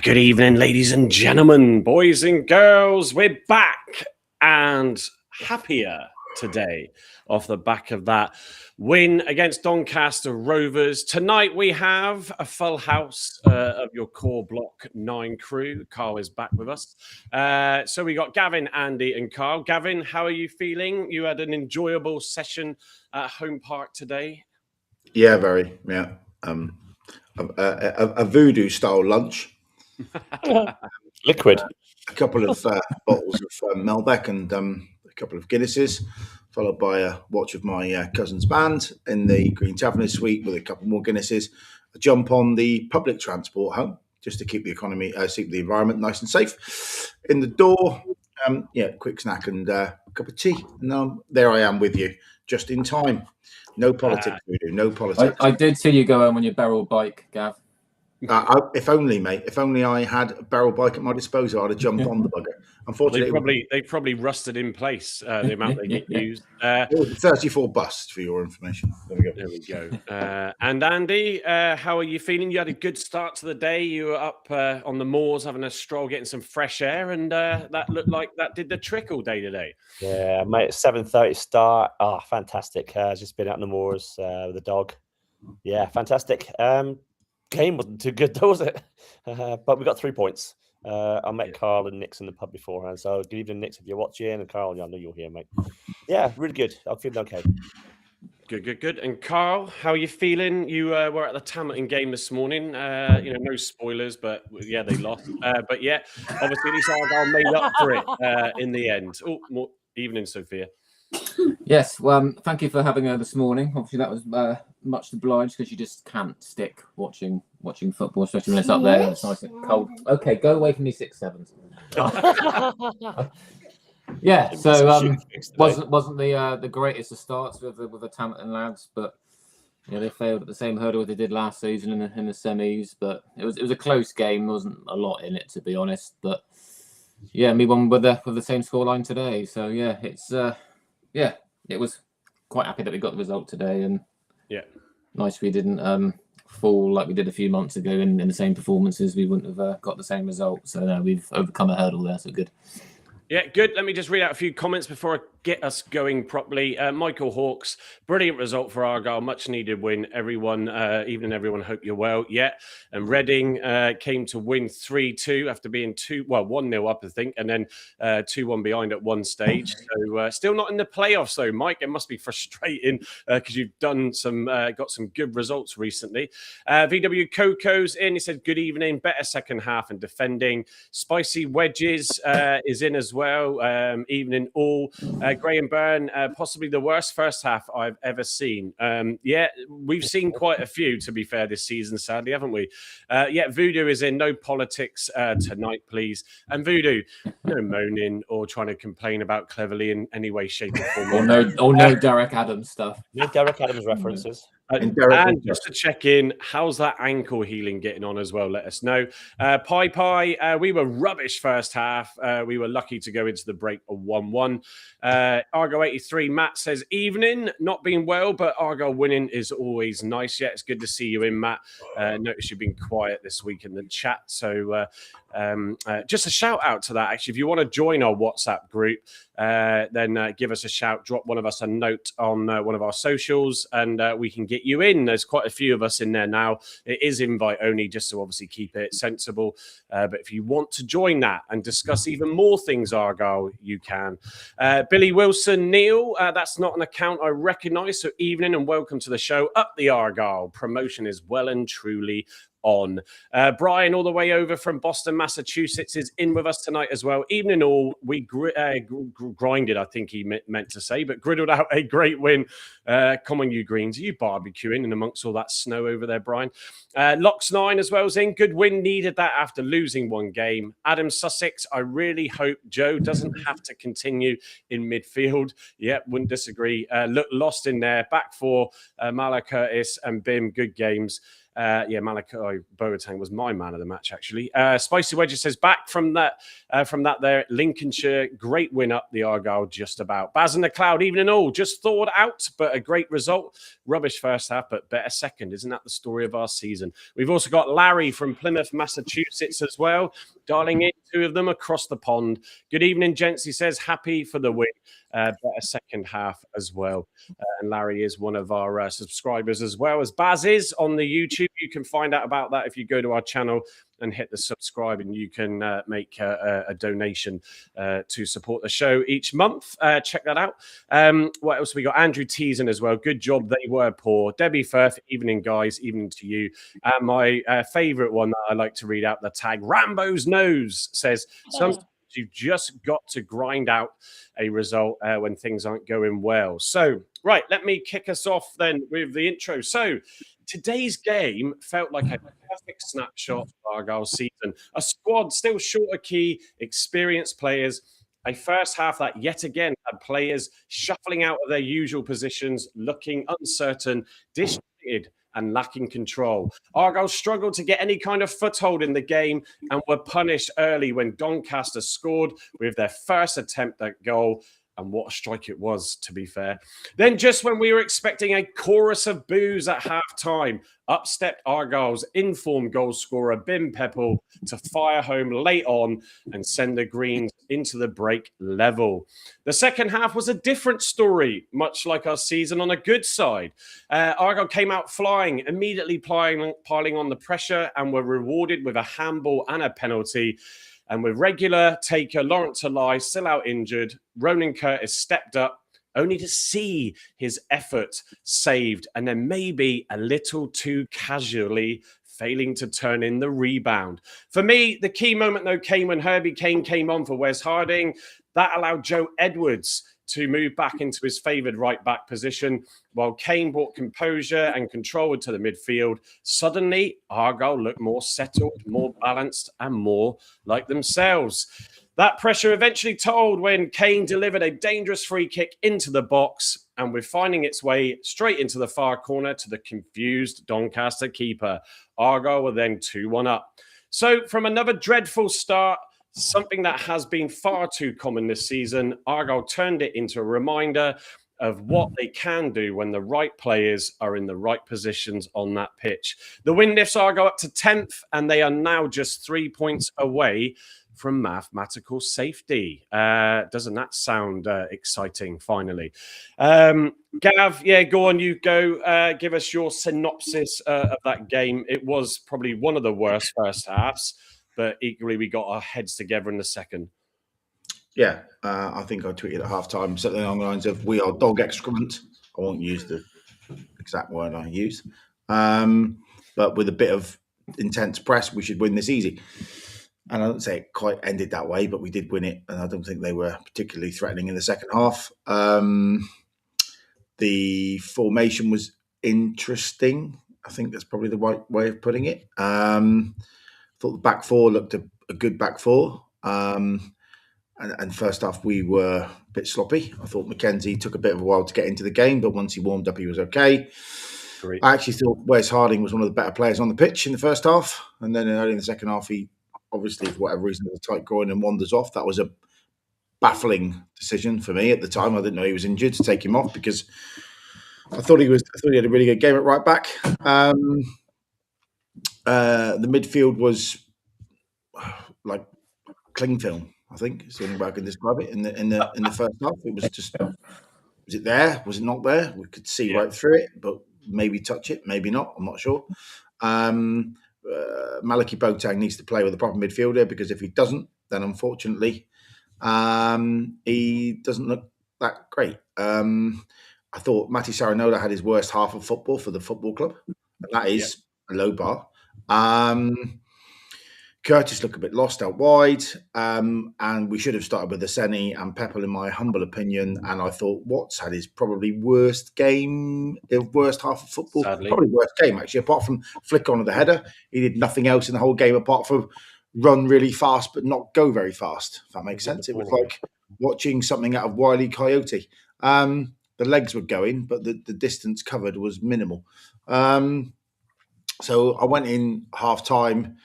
Good evening, ladies and gentlemen, boys and girls. We're back and happier today off the back of that win against Doncaster Rovers. Tonight we have a full house of your core block 9 crew. Carl is back with us. So we got Gavin, Andy and Carl. Gavin, how are you feeling? You had an enjoyable session at Home Park today. Yeah, very. Yeah. A voodoo style lunch. Liquid. A couple of bottles of Malbec and a couple of Guinnesses, followed by a watch of my cousin's band in the Green Taverner suite with a couple more Guinnesses. A jump on the public transport home just to keep the economy, keep the environment nice and safe. In the door, quick snack and a cup of tea. And there I am with you, just in time. No politics, voodoo. No politics. I did see you go home on your barrel bike, Gav. If only, mate. If only I had a barrel bike at my disposal, I'd have jumped on the bugger. Unfortunately, they probably rusted in place. The amount they get used. It was 34 busts for your information. There we go. And Andy, how are you feeling? You had a good start to the day. You were up on the moors having a stroll, getting some fresh air, and that looked like that did the trick all day today. Yeah, mate. 7:30 start. Fantastic. Just been out on the moors with the dog. Yeah, fantastic. Game wasn't too good, though, was it? But we got 3 points. I met Carl and Nick's in the pub beforehand. So good evening, Nick, if you're watching. And Carl, I know you're here, mate. Yeah, really good. I'm feeling okay. Good. And Carl, how are you feeling? You were at the Tamerton game this morning. No spoilers, but yeah, they lost. But yeah, obviously, at least Argyle made up for it in the end. More evening, Sophia. Yes, well, thank you for having her this morning. Obviously, that was much obliged because you just can't stick watching football, especially when it's up there and it's nice and cold. Okay, go away from these 6-7s. Yeah, so wasn't the greatest of starts with the Tamerton lads, but they failed at the same hurdle they did last season in the semis. But it was a close game. There wasn't a lot in it, to be honest. But yeah, we won with the same scoreline today. So yeah, it's it was quite happy that we got the result today, and nice we didn't fall like we did a few months ago in the same performances. We wouldn't have got the same result. So we've overcome a hurdle there. So good. Yeah, good. Let me just read out a few comments before I get us going properly. Michael Hawkes, brilliant result for Argyle, much needed win. Everyone, hope you're well. Yeah, and Reading came to win 3-2 after being 1-0 up, I think, and then 2-1 behind at one stage. So still not in the playoffs though, Mike. It must be frustrating because you've done got some good results recently. VW Coco's in. He said, "Good evening. Better second half and defending. Spicy Wedges is in as well. Evening all." Graham Byrne, possibly the worst first half I've ever seen. We've seen quite a few, to be fair, this season, sadly, haven't we? Voodoo is in. No politics tonight, please. And Voodoo, no moaning or trying to complain about Cleverly in any way, shape, or form. or no Derek Adams stuff. No Derek Adams references. And just to check in, how's that ankle healing getting on as well? Let us know. Pie, we were rubbish first half. We were lucky to go into the break of 1-1. Argyle 83, Matt says, "Evening, not being well, but Argyle winning is always nice." Yeah, it's good to see you in, Matt. Notice you've been quiet this week in the chat. So just a shout out to that, actually. If you want to join our WhatsApp group, then give us a shout, drop one of us a note on one of our socials, and we can get you in. There's quite a few of us in there now. It is invite only, just to obviously keep it sensible. But if you want to join that and discuss even more things Argyle, you can. Billy Wilson, Neil, that's not an account I recognise. So evening and welcome to the show. Up the Argyle. Promotion is well and truly on. Brian, all the way over from Boston, Massachusetts, is in with us tonight as well. Evening all, we grinded, I think he meant to say, but griddled out a great win. Come on, you Greens. Are you barbecuing in amongst all that snow over there, Brian? Locks9 as well is in. Good win, needed that after losing one game. Adam Sussex, I really hope Joe doesn't have to continue in midfield. Yeah, wouldn't disagree. Look lost in there. Back for Mala Curtis and Bim. Good games. Malachi Boateng was my man of the match, actually. Spicy Wedges says, back from that there, Lincolnshire, great win up the Argyle just about. Baz and the Cloud, even and all, just thawed out, but a great result. Rubbish first half, but better second. Isn't that the story of our season? We've also got Larry from Plymouth, Massachusetts as well, dialing in, 2 of them across the pond. Good evening, gents. He says, happy for the win. Better second half as well. And Larry is one of our subscribers as well as Baz is on the YouTube. You can find out about that if you go to our channel and hit the subscribe, and you can make a donation to support the show each month. Check that out. What else have we got? Andrew Teason as well. Good job. They were poor. Debbie Firth, evening, guys. Evening to you. And my favourite one that I like to read out the tag, Rambo's Nose, says, sometimes you've just got to grind out a result when things aren't going well. So, right, let me kick us off then with the intro. So, today's game felt like a perfect snapshot of Argyle's season. A squad still short of key, experienced players. A first half that yet again had players shuffling out of their usual positions, looking uncertain, distracted, and lacking control. Argyle struggled to get any kind of foothold in the game and were punished early when Doncaster scored with their first attempt at goal. And what a strike it was, to be fair. Then just when we were expecting a chorus of boos at half-time, up stepped Argyle's informed goal scorer, Bim Peppel, to fire home late on and send the Greens into the break level. The second half was a different story, much like our season on a good side. Argyle came out flying, immediately piling on the pressure, and were rewarded with a handball and a penalty. And with regular taker Lawrence Talai still out injured, Ronan Curtis stepped up only to see his effort saved and then maybe a little too casually failing to turn in the rebound. For me, the key moment, though, came when Herbie Kane came on for Wes Harding. That allowed Joe Edwards to move back into his favoured right-back position, while Kane brought composure and control into the midfield. Suddenly, Argyle looked more settled, more balanced, and more like themselves. That pressure eventually told when Kane delivered a dangerous free kick into the box, and with finding its way straight into the far corner to the confused Doncaster keeper. Argyle were then 2-1 up. So, from another dreadful start, something that has been far too common this season, Argyle turned it into a reminder of what they can do when the right players are in the right positions on that pitch. The win lifts Argyle up to 10th, and they are now just 3 points away from mathematical safety. Doesn't that sound exciting, finally? Gav, yeah, go on, you go. Give us your synopsis of that game. It was probably one of the worst first halves, but equally, we got our heads together in the second. Yeah, I think I tweeted at halftime something along the lines of, we are dog excrement. I won't use the exact word I used. But with a bit of intense press, we should win this easy. And I don't say it quite ended that way, but we did win it. And I don't think they were particularly threatening in the second half. The formation was interesting. I think that's probably the right way of putting it. Thought the back four looked a good back four. And first half, we were a bit sloppy. I thought Mackenzie took a bit of a while to get into the game, but once he warmed up, he was okay. Great. I actually thought Wes Harding was one of the better players on the pitch in the first half. And then early in the second half, he obviously, for whatever reason, has a tight groin and wanders off. That was a baffling decision for me at the time. I didn't know he was injured, to take him off, because I thought he had a really good game at right back. The midfield was like cling film, I think. It's the only way I can describe it. In the first half, it was just, was it there? Was it not there? We could see right through it, but maybe touch it, maybe not. I'm not sure. Malachi Boateng needs to play with a proper midfielder, because if he doesn't, then unfortunately, he doesn't look that great. I thought Matti Saranola had his worst half of football for the football club. That is a low bar. Curtis looked a bit lost out wide, and we should have started with Aseni and Peppel, in my humble opinion. And I thought Watts had his probably worst game, worst half of football. Sadly. Probably worst game, actually, apart from flick on of the header. He did nothing else in the whole game apart from run really fast but not go very fast, if that makes sense. It was like watching something out of Wile E. Coyote. The legs were going, but the distance covered was minimal. So I went in half time.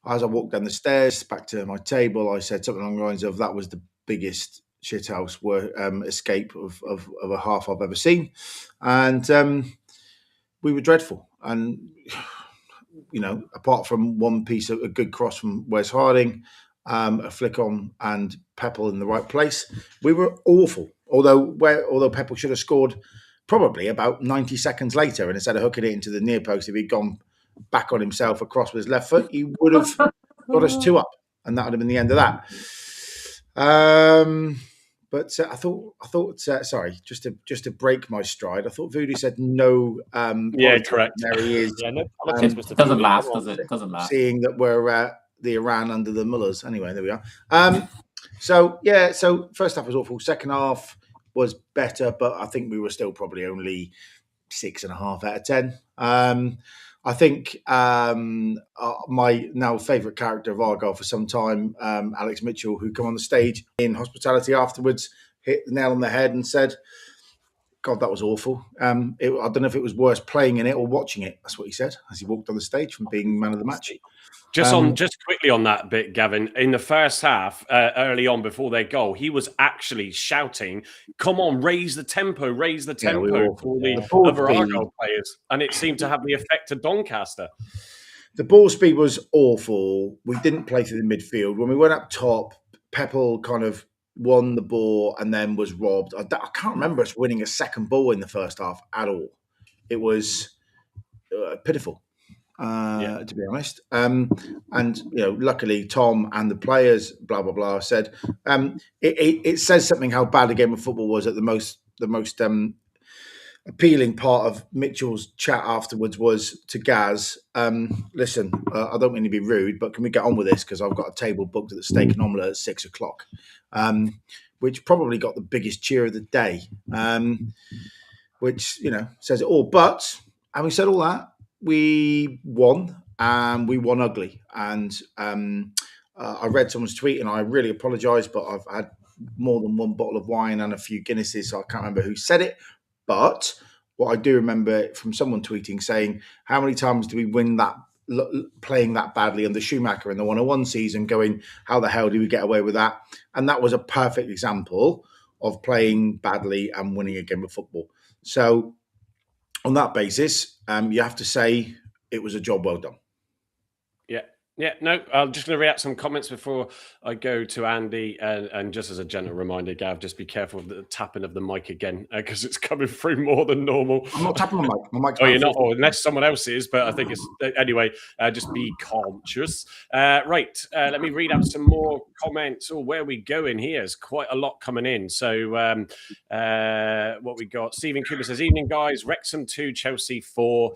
As I walked down the stairs back to my table, I said something along the lines of, that was the biggest shithouse escape of a half I've ever seen. And we were dreadful. And, you know, apart from one piece of a good cross from Wes Harding, a flick on and Peppel in the right place, we were awful. Although Peppel should have scored probably about 90 seconds later, and instead of hooking it into the near post, if he'd gone back on himself across with his left foot, he would have got us 2 up, and that would have been the end of that. But I thought, sorry, just to break my stride, I thought Voodoo said no. Yeah, correct. There he is. Yeah, no politics, Mr. Doesn't Voodoo. last, does it? Doesn't last. Seeing that we're the Iran under the mullahs. Anyway, there we are. So first half was awful. Second half was better, but I think we were still probably only 6.5 out of 10. I think my now favourite character of Argyle for some time, Alex Mitchell, who came on the stage in hospitality afterwards, hit the nail on the head and said, God, that was awful. I don't know if it was worse playing in it or watching it. That's what he said as he walked on the stage from being man of the match. Just quickly on that bit, Gavin. In the first half, early on before their goal, he was actually shouting, "Come on, raise the tempo for the other Argyle players," and it seemed to have the effect of Doncaster. The ball speed was awful. We didn't play through the midfield. When we went up top, Peppel kind of won the ball and then was robbed. I can't remember us winning a second ball in the first half at all. It was pitiful. To be honest, and you know, luckily Tom and the players, blah blah blah, said it says something how bad a game of football was. At the most appealing part of Mitchell's chat afterwards was to Gaz. Listen, I don't mean to be rude, but can we get on with this, because I've got a table booked at the Steak and Omelette at 6:00, which probably got the biggest cheer of the day, which, you know, says it all. But having said all that, we won, and we won ugly. And I read someone's tweet, and I really apologise, but I've had more than one bottle of wine and a few Guinnesses, so I can't remember who said it. But what I do remember from someone tweeting saying, how many times do we win that playing that badly under Schumacher in the 101 season, going, how the hell do we get away with that? And that was a perfect example of playing badly and winning a game of football. So on that basis, you have to say it was a job well done. Yeah, no, I'm just going to react some comments before I go to Andy. And just as a gentle reminder, Gav, just be careful of the tapping of the mic again, because it's coming through more than normal. I'm not tapping my mic. My mic's you're not? Or unless someone else is, but I think it's... Anyway, just be conscious. Right, let me read out some more comments. Where are we going here? There's quite a lot coming in. So what we got? Stephen Cooper says, evening, guys. Wrexham 2, Chelsea 4.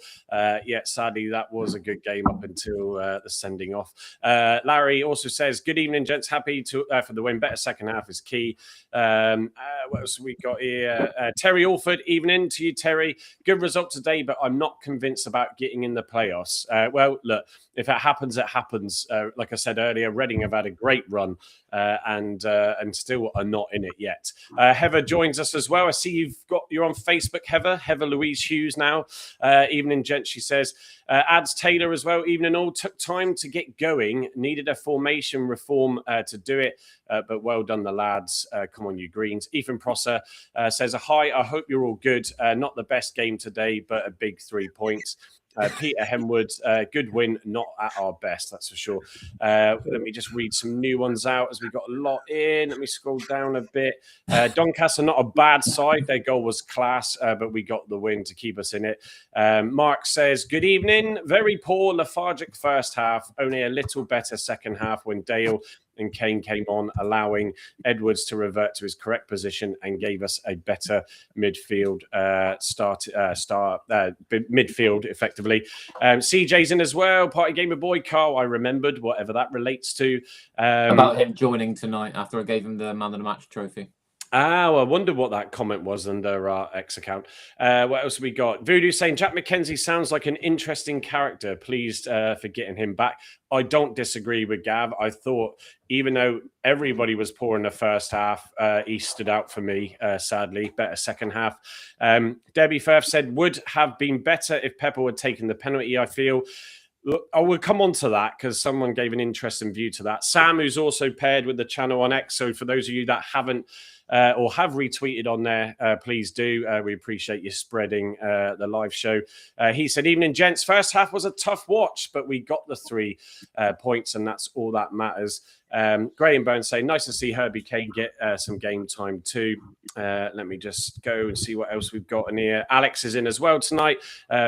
Yeah, sadly, that was a good game up until the sending off. Larry also says, good evening, gents. Happy to for the win. Better second half is key. What else we got here? Terry Alford, evening to you, Terry. Good result today, but I'm not convinced about getting in the playoffs. Well, look, if it happens, it happens. Like I said earlier, Reading have had a great run and still are not in it yet. Heather joins us as well. I see you're on Facebook, Heather Louise Hughes now. Evening, gents, she says. Ads Taylor as well. Evening all. Took time to get going. Needed a formation reform to do it. But well done, the lads. Come on, you Greens. Ethan Prosser says, hi, I hope you're all good. Not the best game today, but a big 3 points. Peter Hemwood, good win, not at our best, that's for sure. Let me just read some new ones out as we got a lot in. Let me scroll down a bit. Doncaster, not a bad side. Their goal was class, but we got the win to keep us in it. Mark says, good evening. Very poor, lethargic first half. Only a little better second half when Dale and Kane came on, allowing Edwards to revert to his correct position and gave us a better midfield midfield effectively. CJ's in as well. Party gamer boy Carl, I remembered, whatever that relates to. About him joining tonight after I gave him the man of the match trophy. Oh, I wonder what that comment was under our X account. What else have we got? Voodoo saying Jack McKenzie sounds like an interesting character. Pleased for getting him back. I don't disagree with Gav. I thought, even though everybody was poor in the first half, he stood out for me, sadly. Better second half. Debbie Firth said, would have been better if Pepper had taken the penalty, I feel. Look, I will come on to that because someone gave an interesting view to that. Sam, who's also paired with the channel on X. So for those of you that haven't or have retweeted on there, please do. We appreciate you spreading the live show. He said, evening, gents. First half was a tough watch, but we got the 3 points, and that's all that matters. Graham Burns saying, nice to see Herbie Kane get some game time too. Let me just go and see what else we've got in here. Alex is in as well tonight,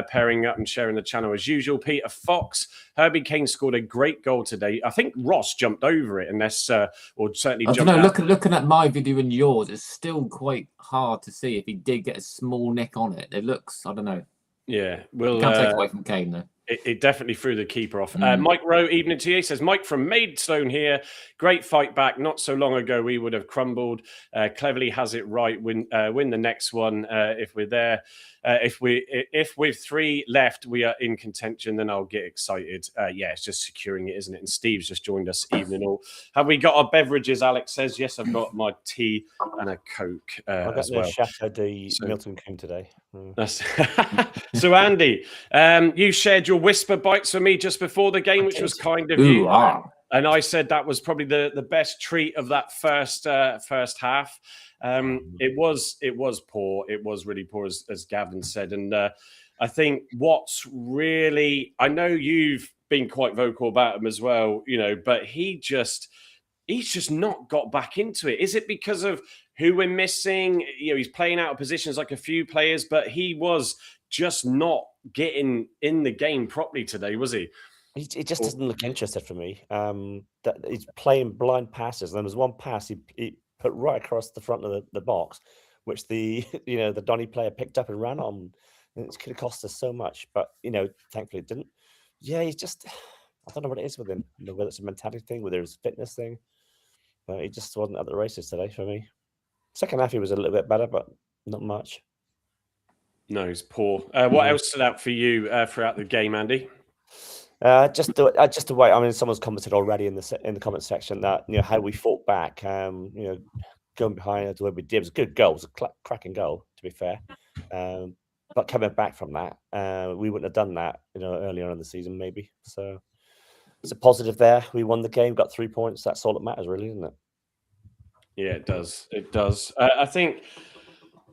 pairing up and sharing the channel as usual. Peter Fox, Herbie Kane scored a great goal today. I think Ross jumped over it, unless, or certainly jumped out. Looking at my video and yours, it's still quite hard to see if he did get a small nick on it. It looks, I don't know. Yeah, we'll can't take away from Kane though. It definitely threw the keeper off. Mike Rowe, evening to you, says, Mike from Maidstone here. Great fight back. Not so long ago, we would have crumbled. Cleverly has it right. Win the next one if we're there. If with 3 left, we are in contention, then I'll get excited. Yeah, it's just securing it, isn't it? And Steve's just joined us. Evening all. Have we got our beverages? Alex says, yes, I've got my tea and a Coke I've got as well. Chateau de Milton Keynes today. So, Andy, you shared your whisper bites for me just before the game, which was kind of you. And I said that was probably the best treat of that first half. It was poor. It was really poor, as Gavin said. And I think what's really, I know you've been quite vocal about him as well, but he's just not got back into it. Is it because of who we're missing? He's playing out of positions like a few players, but he was just not getting in the game properly today, was he? He just doesn't look interested for me. That he's playing blind passes. And there was one pass he put right across the front of the box, which the Donny player picked up and ran on. And it could have cost us so much, but thankfully it didn't. Yeah, he's just, I don't know what it is with him. Whether it's a mentality thing, whether it's a fitness thing, but he just wasn't at the races today for me. Second half he was a little bit better, but not much. No, he's poor. What else stood out for you throughout the game, Andy? Just the way. I mean, someone's commented already in the comment section that how we fought back. Going behind the way we did, it was a good goal. It was a cracking goal, to be fair. But coming back from that, we wouldn't have done that, earlier on in the season, maybe. So it's a positive there. We won the game, got 3 points. That's all that matters, really, isn't it? Yeah, it does. It does. I think,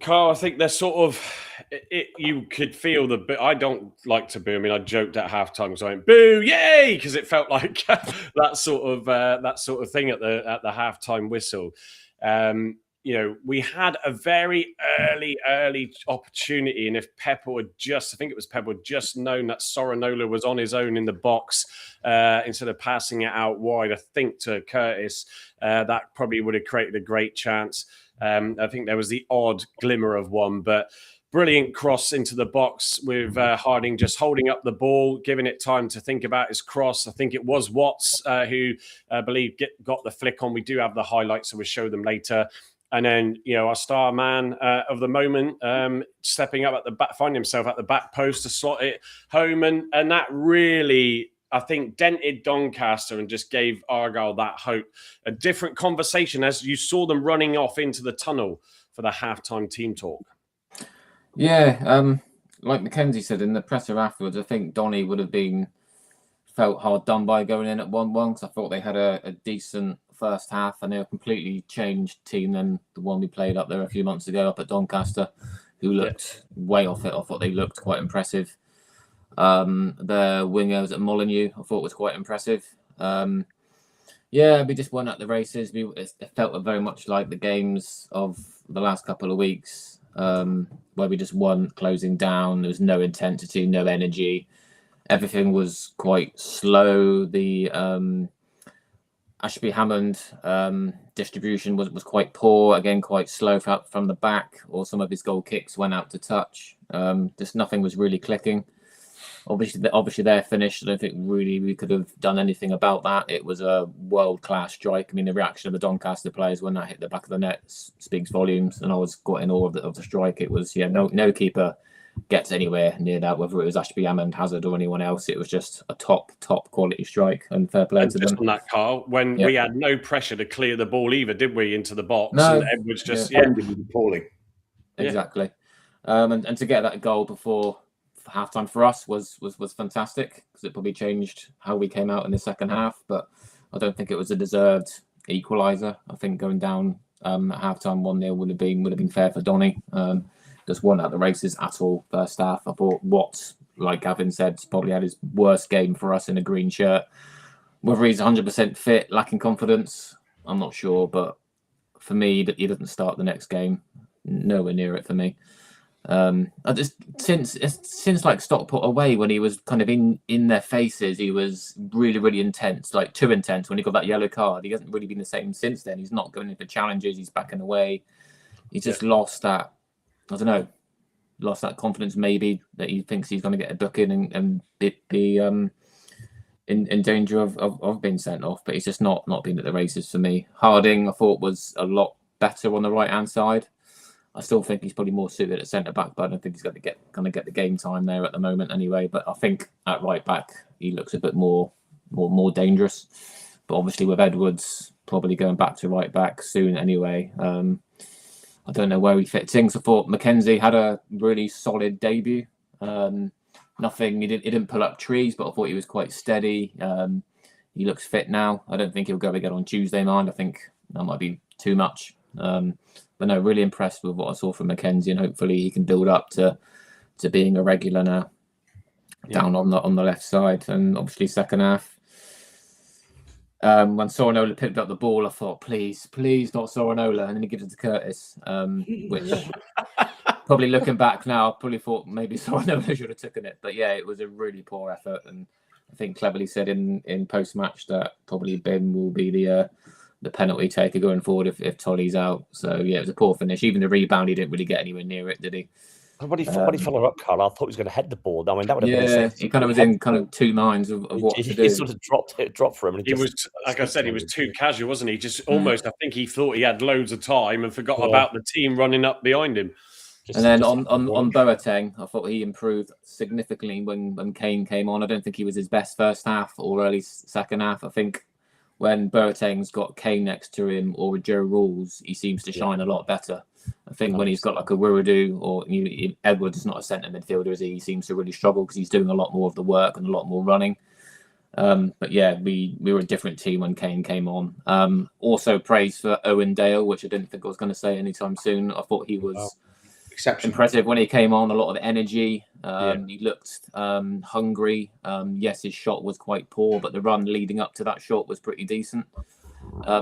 Carl, they're sort of. You could feel the bit. I don't like to boo. I mean, I joked at halftime, so I went boo, yay, because it felt like that sort of thing at the halftime whistle. We had a very early opportunity, and if Pepper had just known that Sorinola was on his own in the box instead of passing it out wide, I think to Curtis, that probably would have created a great chance. I think there was the odd glimmer of one, but brilliant cross into the box with Harding just holding up the ball, giving it time to think about his cross. I think it was Watts who I believe got the flick on. We do have the highlights, so we'll show them later. And then, our star man of the moment stepping up at the back, finding himself at the back post to slot it home. And that really, I think, dented Doncaster and just gave Argyle that hope. A different conversation as you saw them running off into the tunnel for the halftime team talk. Yeah, like Mackenzie said in the presser afterwards, I think Donny would have felt hard done by going in at 1-1 because I thought they had a decent first half and they're a completely changed team than the one we played up there a few months ago up at Doncaster, who looked way off it. I thought they looked quite impressive. The wingers at Molineux I thought was quite impressive. We just won at the races. It felt very much like the games of the last couple of weeks. Where we just won closing down. There was no intensity, no energy. Everything was quite slow. The Ashby Hammond distribution was quite poor. Again, quite slow from the back, or some of his goal kicks went out to touch. Just nothing was really clicking. obviously they're finished. I don't think really we could have done anything about that. It was a world-class strike. I mean, the reaction of the Doncaster players when that hit the back of the net speaks volumes, and I was quite in awe of the strike. It was no keeper gets anywhere near that, whether it was Ashby Hammond, Hazard, or anyone else. It was just a top quality strike, and fair play to them. On that, Carl, when we had no pressure to clear the ball either, did we, into the box? No, and Edwards just appalling. Exactly. And to get that goal before halftime for us was fantastic, because it probably changed how we came out in the second half. But I don't think it was a deserved equaliser. I think going down at halftime 1-0 would have been fair for Donny. Just wasn't at the races at all first half. I thought Watts, like Gavin said, probably had his worst game for us in a green shirt. Whether he's 100% fit, lacking confidence, I'm not sure. But for me, he doesn't start the next game. Nowhere near it for me. I just since like Stockport away, when he was kind of in their faces, he was really intense, like too intense. When he got that yellow card, he hasn't really been the same since then. He's not going in for challenges. He's backing away. He's just lost that. I don't know, lost that confidence maybe that he thinks he's going to get a booking and be in danger of being sent off. But he's just not been at the races for me. Harding, I thought, was a lot better on the right hand side. I still think he's probably more suited at centre back, but I don't think he's going to get the game time there at the moment anyway. But I think at right back he looks a bit more dangerous. But obviously with Edwards probably going back to right back soon anyway. I don't know where he fits in. So I thought Mackenzie had a really solid debut. Nothing. He didn't pull up trees, but I thought he was quite steady. He looks fit now. I don't think he'll go again on Tuesday, mind. I think that might be too much. But no, really impressed with what I saw from Mackenzie, and hopefully he can build up to being a regular now. Down on the left side, and obviously second half. When Sorinola picked up the ball, I thought, please not Sorinola, and then he gives it to Curtis, which probably looking back now, I probably thought maybe Sorinola should have taken it. But yeah, it was a really poor effort, and I think cleverly said in post match that probably Ben will be the penalty taker going forward if Tolly's out. So yeah, it was a poor finish. Even the rebound, he didn't really get anywhere near it, did he? When he followed up, Carl, I thought he was going to head the ball. I mean, that would have been he kind of was in kind of two minds of what to do. He sort of dropped for him. And he was, like I said, he was too casual, wasn't he? Just almost, I think he thought he had loads of time and forgot about the team running up behind him. And then on Boateng, I thought he improved significantly when Kane came on. I don't think he was his best first half or early second half. I think when Boateng's got Kane next to him or Joe Rules, he seems to shine a lot better. I think when he's got like a Wiradoo or Edwards is not a centre midfielder, is he? He seems to really struggle because he's doing a lot more of the work and a lot more running. But yeah, we were a different team when Kane came on. Also praise for Owen Dale, which I didn't think I was going to say anytime soon. I thought he was impressive when he came on. A lot of energy. He looked hungry. Yes, his shot was quite poor, but the run leading up to that shot was pretty decent.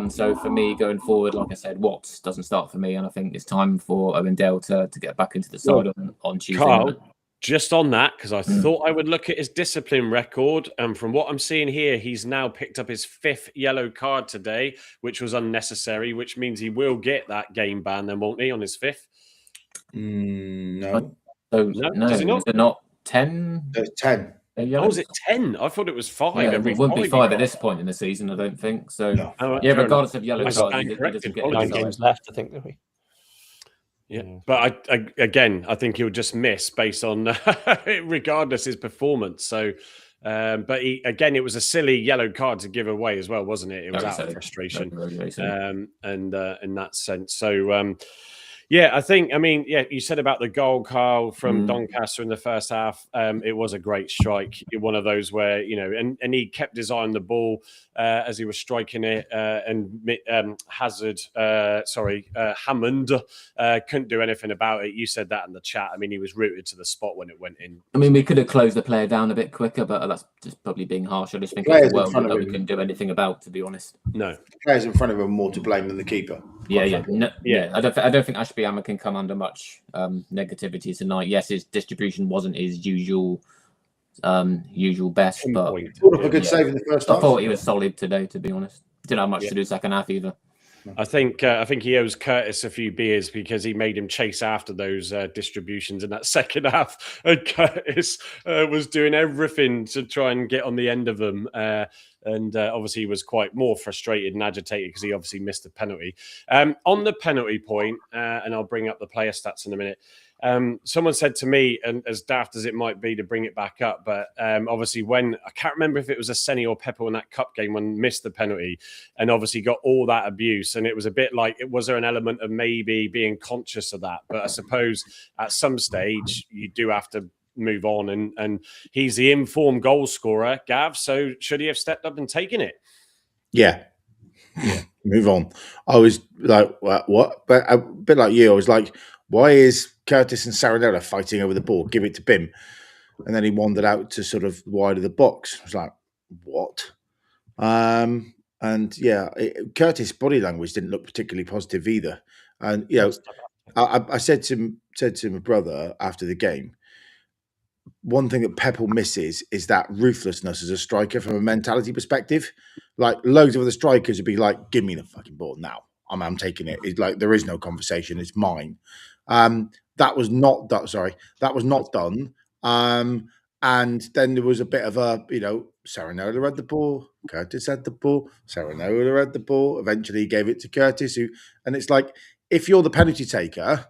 So for me, going forward, like I said, Watts doesn't start for me, and I think it's time for Owen Dale to get back into the side on Tuesday. Carl, just on that, because I thought I would look at his discipline record, and from what I'm seeing here, he's now picked up his 5th yellow card today, which was unnecessary, which means he will get that game ban then, won't he, on his 5th? No. No, does he not? Is it not 10? There's 10. Oh, is it 10? I thought it was 5. Yeah, it wouldn't be 5 at this point in the season, I don't think. So, regardless of yellow cards, he doesn't get 9 games left, I think. Yeah, but I think he'll just miss based on, regardless his performance. So, but it was a silly yellow card to give away as well, wasn't it? It was out of frustration, and in that sense. So, you said about the goal, Carl, from Doncaster in the first half. It was a great strike. One of those where, and he kept his eye on the ball as he was striking it. And Hammond couldn't do anything about it. You said that in the chat. I mean, he was rooted to the spot when it went in. I mean, we could have closed the player down a bit quicker, but that's just probably being harsh. I just think it's a world that we couldn't do anything about, to be honest. No. The players in front of him are more to blame than the keeper. I don't think Ashby Hammond can come under much negativity tonight. Yes, his distribution wasn't his usual best, but Thought of a good save in the first half. I thought he was solid today, to be honest. Didn't have much to do second half either. I think he owes Curtis a few beers because he made him chase after those distributions in that second half. And Curtis was doing everything to try and get on the end of them. And obviously he was quite more frustrated and agitated because he obviously missed the penalty. On the penalty point, and I'll bring up the player stats in a minute. Someone said to me, and as daft as it might be to bring it back up, but obviously when I can't remember if it was a Senny or Pepper in that cup game when missed the penalty and obviously got all that abuse, and it was a bit like, was there an element of maybe being conscious of that? But I suppose at some stage you do have to move on, and he's the informed goal scorer, Gav. So should he have stepped up and taken it? Yeah. Move on. I was like, what? But a bit like you, I was like, why is Curtis and Saranella fighting over the ball? Give it to Bim. And then he wandered out to sort of wide of the box. I was like, what? And yeah, Curtis' body language didn't look particularly positive either. And, you know, I said to my brother after the game, one thing that Pepple misses is that ruthlessness as a striker from a mentality perspective. Like loads of other strikers would be like, give me the fucking ball now. I'm taking it. It's like, there is no conversation. It's mine. That was not done. Sorry, that was not done. And then there was a bit of a, you know, Saranella had the ball, Curtis had the ball, Saranella had the ball. Eventually he gave it to Curtis, and it's like, if you're the penalty taker,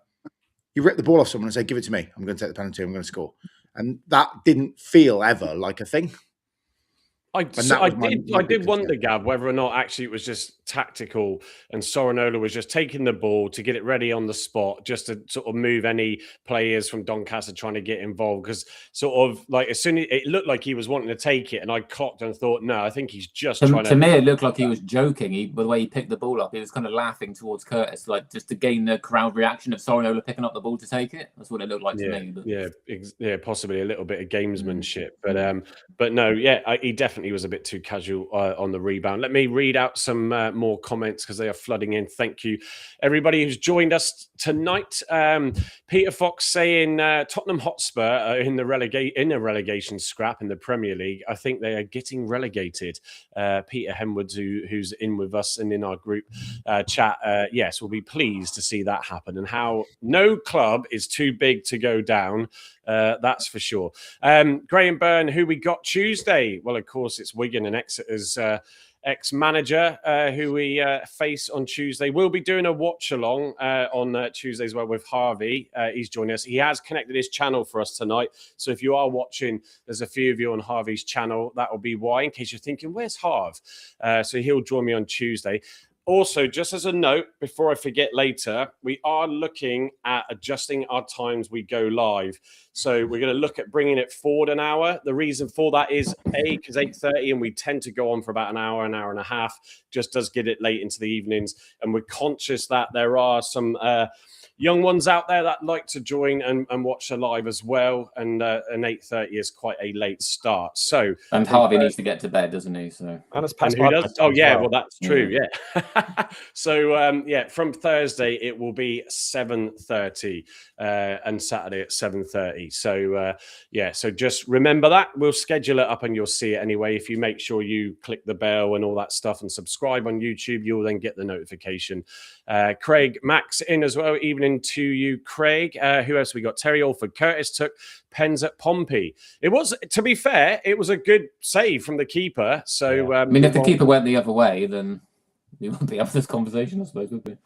you rip the ball off someone and say, give it to me. I'm going to take the penalty. I'm going to score. And that didn't feel ever like a thing. I did wonder, Gav, whether or not actually it was just tactical and Sorinola was just taking the ball to get it ready on the spot, just to sort of move any players from Doncaster trying to get involved. Because sort of like as soon as it looked like he was wanting to take it, and I clocked and thought, no, I think he's just trying to. To me, it looked like he was joking. The way he picked the ball up, he was kind of laughing towards Curtis, like just to gain the crowd reaction of Sorinola picking up the ball to take it. That's what it looked like to me. But... Yeah, possibly a little bit of gamesmanship, but no, he definitely was a bit too casual on the rebound. Let me read out some more comments because they are flooding in. Thank you, everybody who's joined us tonight. Peter Fox saying Tottenham Hotspur are in a relegation scrap in the Premier League. I think they are getting relegated. Peter Henwood, who's in with us and in our group chat, yes, we'll be pleased to see that happen, and how no club is too big to go down. That's for sure. Graham Byrne, who we got Tuesday? Well, of course, it's Wigan and Exeter's ex-manager who we face on Tuesday. We'll be doing a watch-along on Tuesday as well with Harvey. He's joining us. He has connected his channel for us tonight. So if you are watching, there's a few of you on Harvey's channel. That will be why, in case you're thinking, where's Harv? So he'll join me on Tuesday. Also, just as a note, before I forget later, we are looking at adjusting our times we go live. So we're going to look at bringing it forward an hour. The reason for that is because 8:30 and we tend to go on for about an hour and a half, just does get it late into the evenings. And we're conscious that there are some young ones out there that like to join and watch the live as well. And 8:30 is quite a late start. So and Harvey needs to get to bed, doesn't he? So and it's past who does? Oh yeah, well that's true. Yeah. So from Thursday it will be 7:30 and Saturday at 7:30. So so just remember that. We'll schedule it up and you'll see it anyway. If you make sure you click the bell and all that stuff and subscribe on YouTube, you'll then get the notification. Craig Max in as well. Evening to you, Craig. Who else we got? Terry Alford. Curtis took pens at Pompey. It was, to be fair, it was a good save from the keeper. So I mean, if the keeper went the other way, then we wouldn't be having this conversation, I suppose, would we?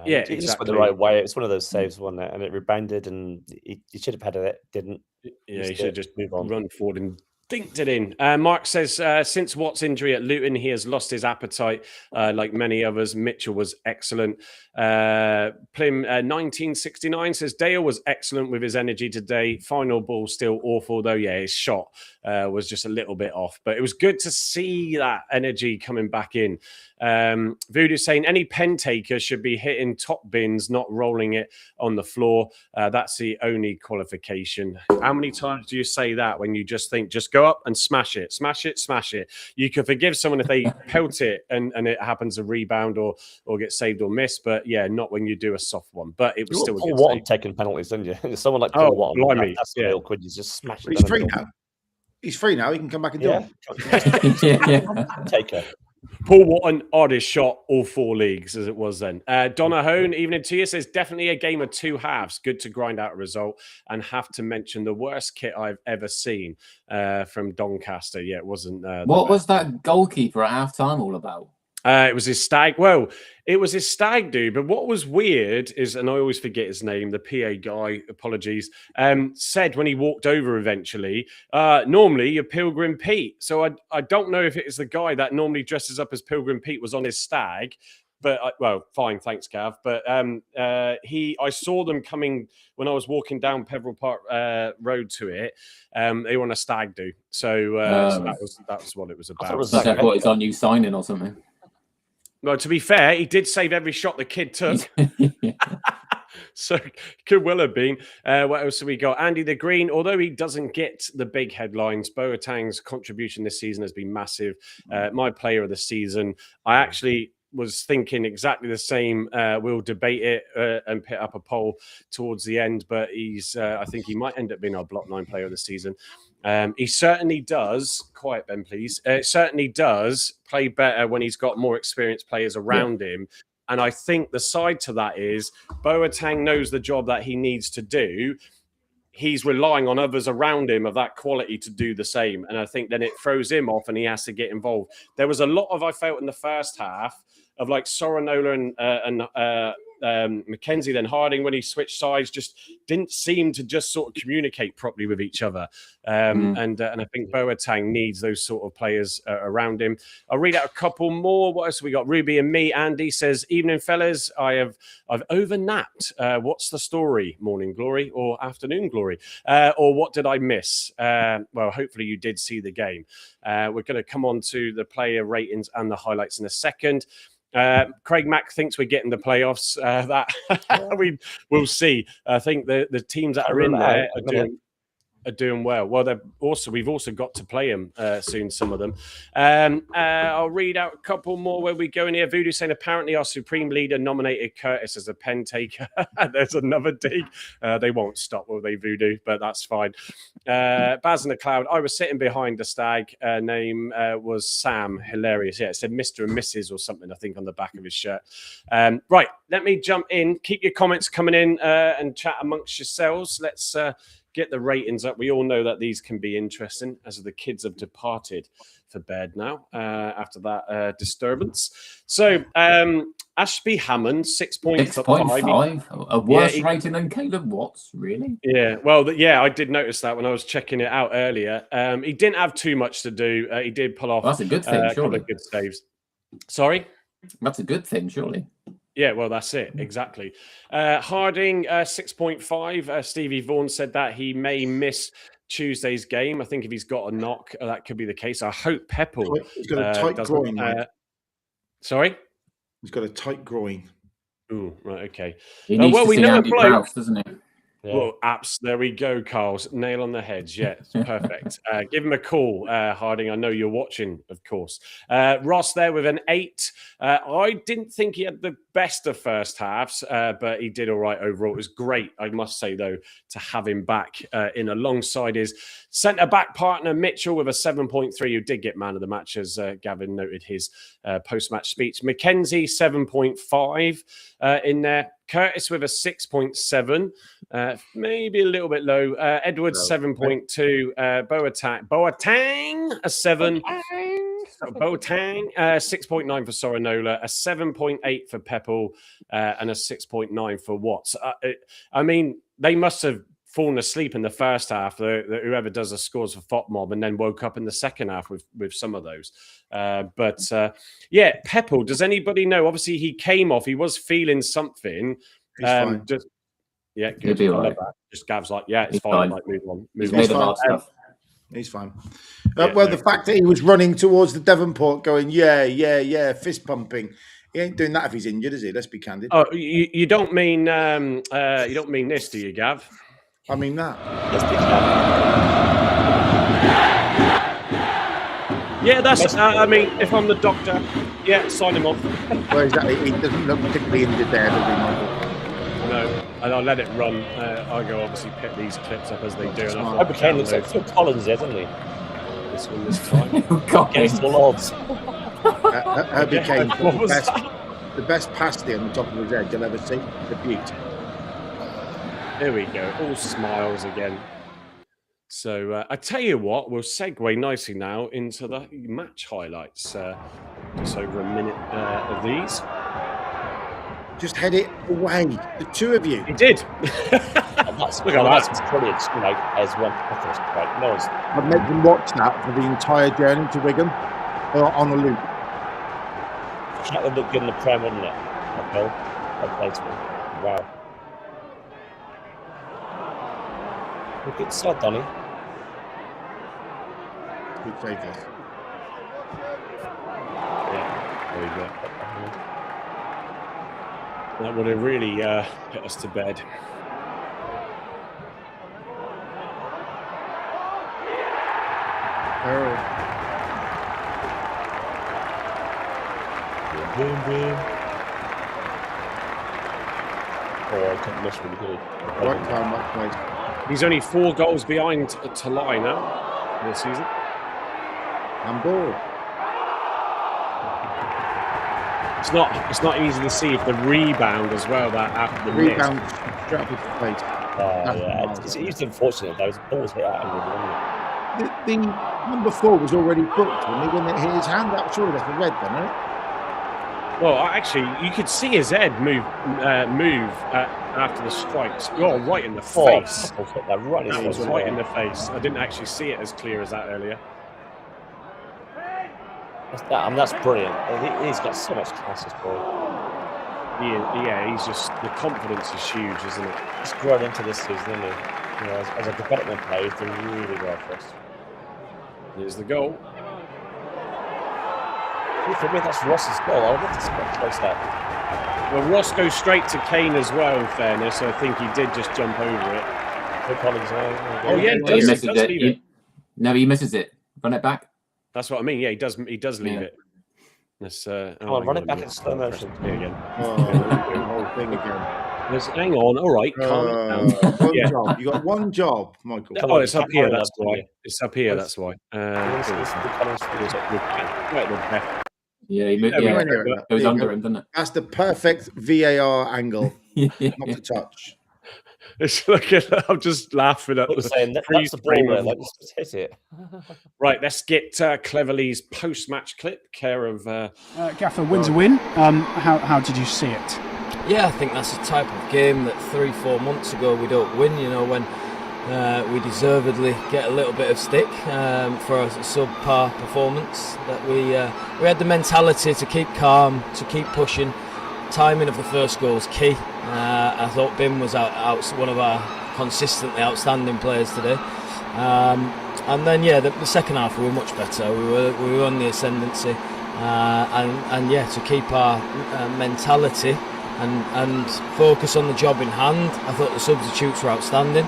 Yeah, exactly. Just went the right way. It's one of those saves, wasn't it? And it rebounded, and he should have had it. Didn't. Yeah, he should have just run forward and dinked it in. Mark says, since Watt's injury at Luton, he has lost his appetite like many others. Mitchell was excellent. Plim 1969 says, Dale was excellent with his energy today. Final ball still awful, though. Yeah, his shot was just a little bit off. But it was good to see that energy coming back in. Voodoo saying, any pen taker should be hitting top bins, not rolling it on the floor. That's the only qualification. How many times do you say that when you just think, just go up and smash it, smash it, smash it? You can forgive someone if they pelt it and it happens a rebound or get saved or missed, but yeah, not when you do a soft one. But it was still a good save. Taking penalties, didn't you? Someone like Paul Watt, blimey, that's real quick. You just smash it. He's free now. He's free now. He can come back and do it. Taker. Paul Watton, oddest shot, all 4 leagues as it was then. Donna Hone, evening to you, says definitely a game of 2 halves. Good to grind out a result, and have to mention the worst kit I've ever seen from Doncaster. Yeah, it wasn't. What was that goalkeeper at half time all about? It was his stag. Well, it was his stag do. But what was weird is, and I always forget his name, the PA guy, apologies, said when he walked over eventually, normally you're Pilgrim Pete. So I don't know if it is the guy that normally dresses up as Pilgrim Pete was on his stag. But well, fine, thanks, Gav. But I saw them coming when I was walking down Peveril Park Road to it. They were on a stag do, so that was what it was about. I thought it's on new signing or something. Well, to be fair, he did save every shot the kid took. So could well have been. What else have we got? Andy the Green, although he doesn't get the big headlines, Boateng's contribution this season has been massive. My player of the season. I actually was thinking exactly the same. We'll debate it and put up a poll towards the end, but I think he might end up being our Block 9 player of the season. He certainly does, quiet Ben please, certainly does play better when he's got more experienced players around him. And I think the side to that is Boateng knows the job that he needs to do. He's relying on others around him of that quality to do the same. And I think then it throws him off and he has to get involved. There was a lot of, I felt in the first half, of like Sorinola and Mackenzie, then Harding, when he switched sides, just didn't seem to just sort of communicate properly with each other. And I think Boateng needs those sort of players around him. I'll read out a couple more. What else have we got? Ruby and me. Andy says, evening, fellas. I've overnapped. What's the story? Morning glory or afternoon glory? Or what did I miss? Well, hopefully you did see the game. We're going to come on to the player ratings and the highlights in a second. Craig Mack thinks we're getting the playoffs. We'll see. I think the teams that are in there are doing well. Well, we've also got to play them soon, some of them. I'll read out a couple more where we go in here. Voodoo saying apparently our supreme leader nominated Curtis as a pen taker. There's another dig. They won't stop, will they, Voodoo? But that's fine. Baz in the Cloud. I was sitting behind the stag. Name was Sam. Hilarious. Yeah, it said Mr. and Mrs. or something, I think, on the back of his shirt. Right, let me jump in. Keep your comments coming in and chat amongst yourselves. Let's get the ratings up. We all know that these can be interesting as the kids have departed for bed now after that disturbance. So Ashby Hammond, 6.5. A worse rating than Caleb Watts, really? Yeah, well, I did notice that when I was checking it out earlier. He didn't have too much to do. He did pull off that's a good thing, a couple of good saves. Sorry? That's a good thing, surely. Yeah, well, that's it. Exactly. Harding, 6.5. Stevie Vaughan said that he may miss Tuesday's game. I think if he's got a knock, that could be the case. I hope Peppel he's got a tight groin. Sorry? He's got a tight groin. Ooh, right, okay. He needs to see Andy Prowse, doesn't he? Yeah. Well, there we go, Carl. Nail on the head. Yeah, perfect. Give him a call, Harding. I know you're watching, of course. Ross there with an 8. I didn't think he had the best of first halves, but he did all right overall. It was great, I must say, though, to have him back in alongside his centre-back partner, Mitchell, with a 7.3, who did get man of the match, as Gavin noted his post-match speech. Mackenzie, 7.5 in there. Curtis with a 6.7. Maybe a little bit low. Edwards, 7.2. Boateng, a 7. Boateng, 6.9 for Sorinola, a 7.8 for Peppel, and a 6.9 for Watts. I mean, they must have fallen asleep in the first half, whoever does the scores for FOTMob, and then woke up in the second half with some of those. Yeah, Peppel, does anybody know? Obviously, he came off. He was feeling something. He's fine. Good. He'll be all right. Just Gav's like, yeah, it's fine. Like, move on. He's fine. The fact that he was running towards the Devonport going, yeah, fist pumping. He ain't doing that if he's injured, is he? Let's be candid. Oh, you don't mean this, do you, Gav? I mean that. Let's be candid. Yeah, that's. I mean, if I'm the doctor, yeah, sign him off. Well, exactly. He doesn't look particularly injured there, does he, Michael? No, and I'll let it run. Argyle obviously pick these clips up as they do. And I became looks like Phil Collins, doesn't he? This one this time. Against all odds. Herbie Kane put the best pasty on the top of his head you'll ever see. The beauty. There we go. All smiles again. So I tell you what, we'll segue nicely now into the match highlights. Just over a minute of these. Just head it away. The two of you. He did. That's brilliant. You know, as one. Right. No one's. I'd make them watch that for the entire journey to Wigan on a loop. That would look good in the Prem, wouldn't it? That placement. Wow. Look at side, Donny. Good save this. Yeah, there you go. That would have really put us to bed. Boom, boom. Oh, I couldn't miss really good. Right time, right place. He's only 4 goals behind Talai now this season. And ball. It's not easy to see if the rebound as well that after the Rebound miss. straight up his face. Yeah, it's unfortunate. Those balls hit out him. The number 4 was already booked when it hit his hand. That surely that's a red, then, isn't it? Well, actually, you could see his head move after the strikes. Oh, right in the face. That was right in the face. I didn't actually see it as clear as that earlier. That's brilliant. He's got so much class, this boy. Yeah, he's just, the confidence is huge, isn't it? He's grown into this season, isn't he? You know, as a development player, he's doing really well for us. Here's the goal. For me, that's Ross's goal. I would love to spot close that. Well, Ross goes straight to Kane as well, in fairness, so I think he did just jump over it. Oh, yeah, he does leave it. No, he misses it. Run it back. That's what I mean. Yeah, he does leave it. Let's come on, run it back in slow motion. Again. The whole thing again. Hang on. All right, calm down. Job. You got one job, Michael. Oh, it's up here. That's why. It's up here. That's why. Yeah, it was under him, didn't it? That's the perfect VAR angle. Not to touch. It's like I'm just laughing at that's the ball there. Like, just hit it. Right, let's get Cleverly's post-match clip. Care of Gaffer. Win's a win. How did you see it? Yeah, I think that's the type of game that 3-4 months ago we don't win. You know, when we deservedly get a little bit of stick for a subpar performance. That we had the mentality to keep calm, to keep pushing. Timing of the first goal was key. I thought Bim was out one of our consistently outstanding players today. And then the second half we were much better. We were on the ascendancy, and to keep our mentality and focus on the job in hand. I thought the substitutes were outstanding.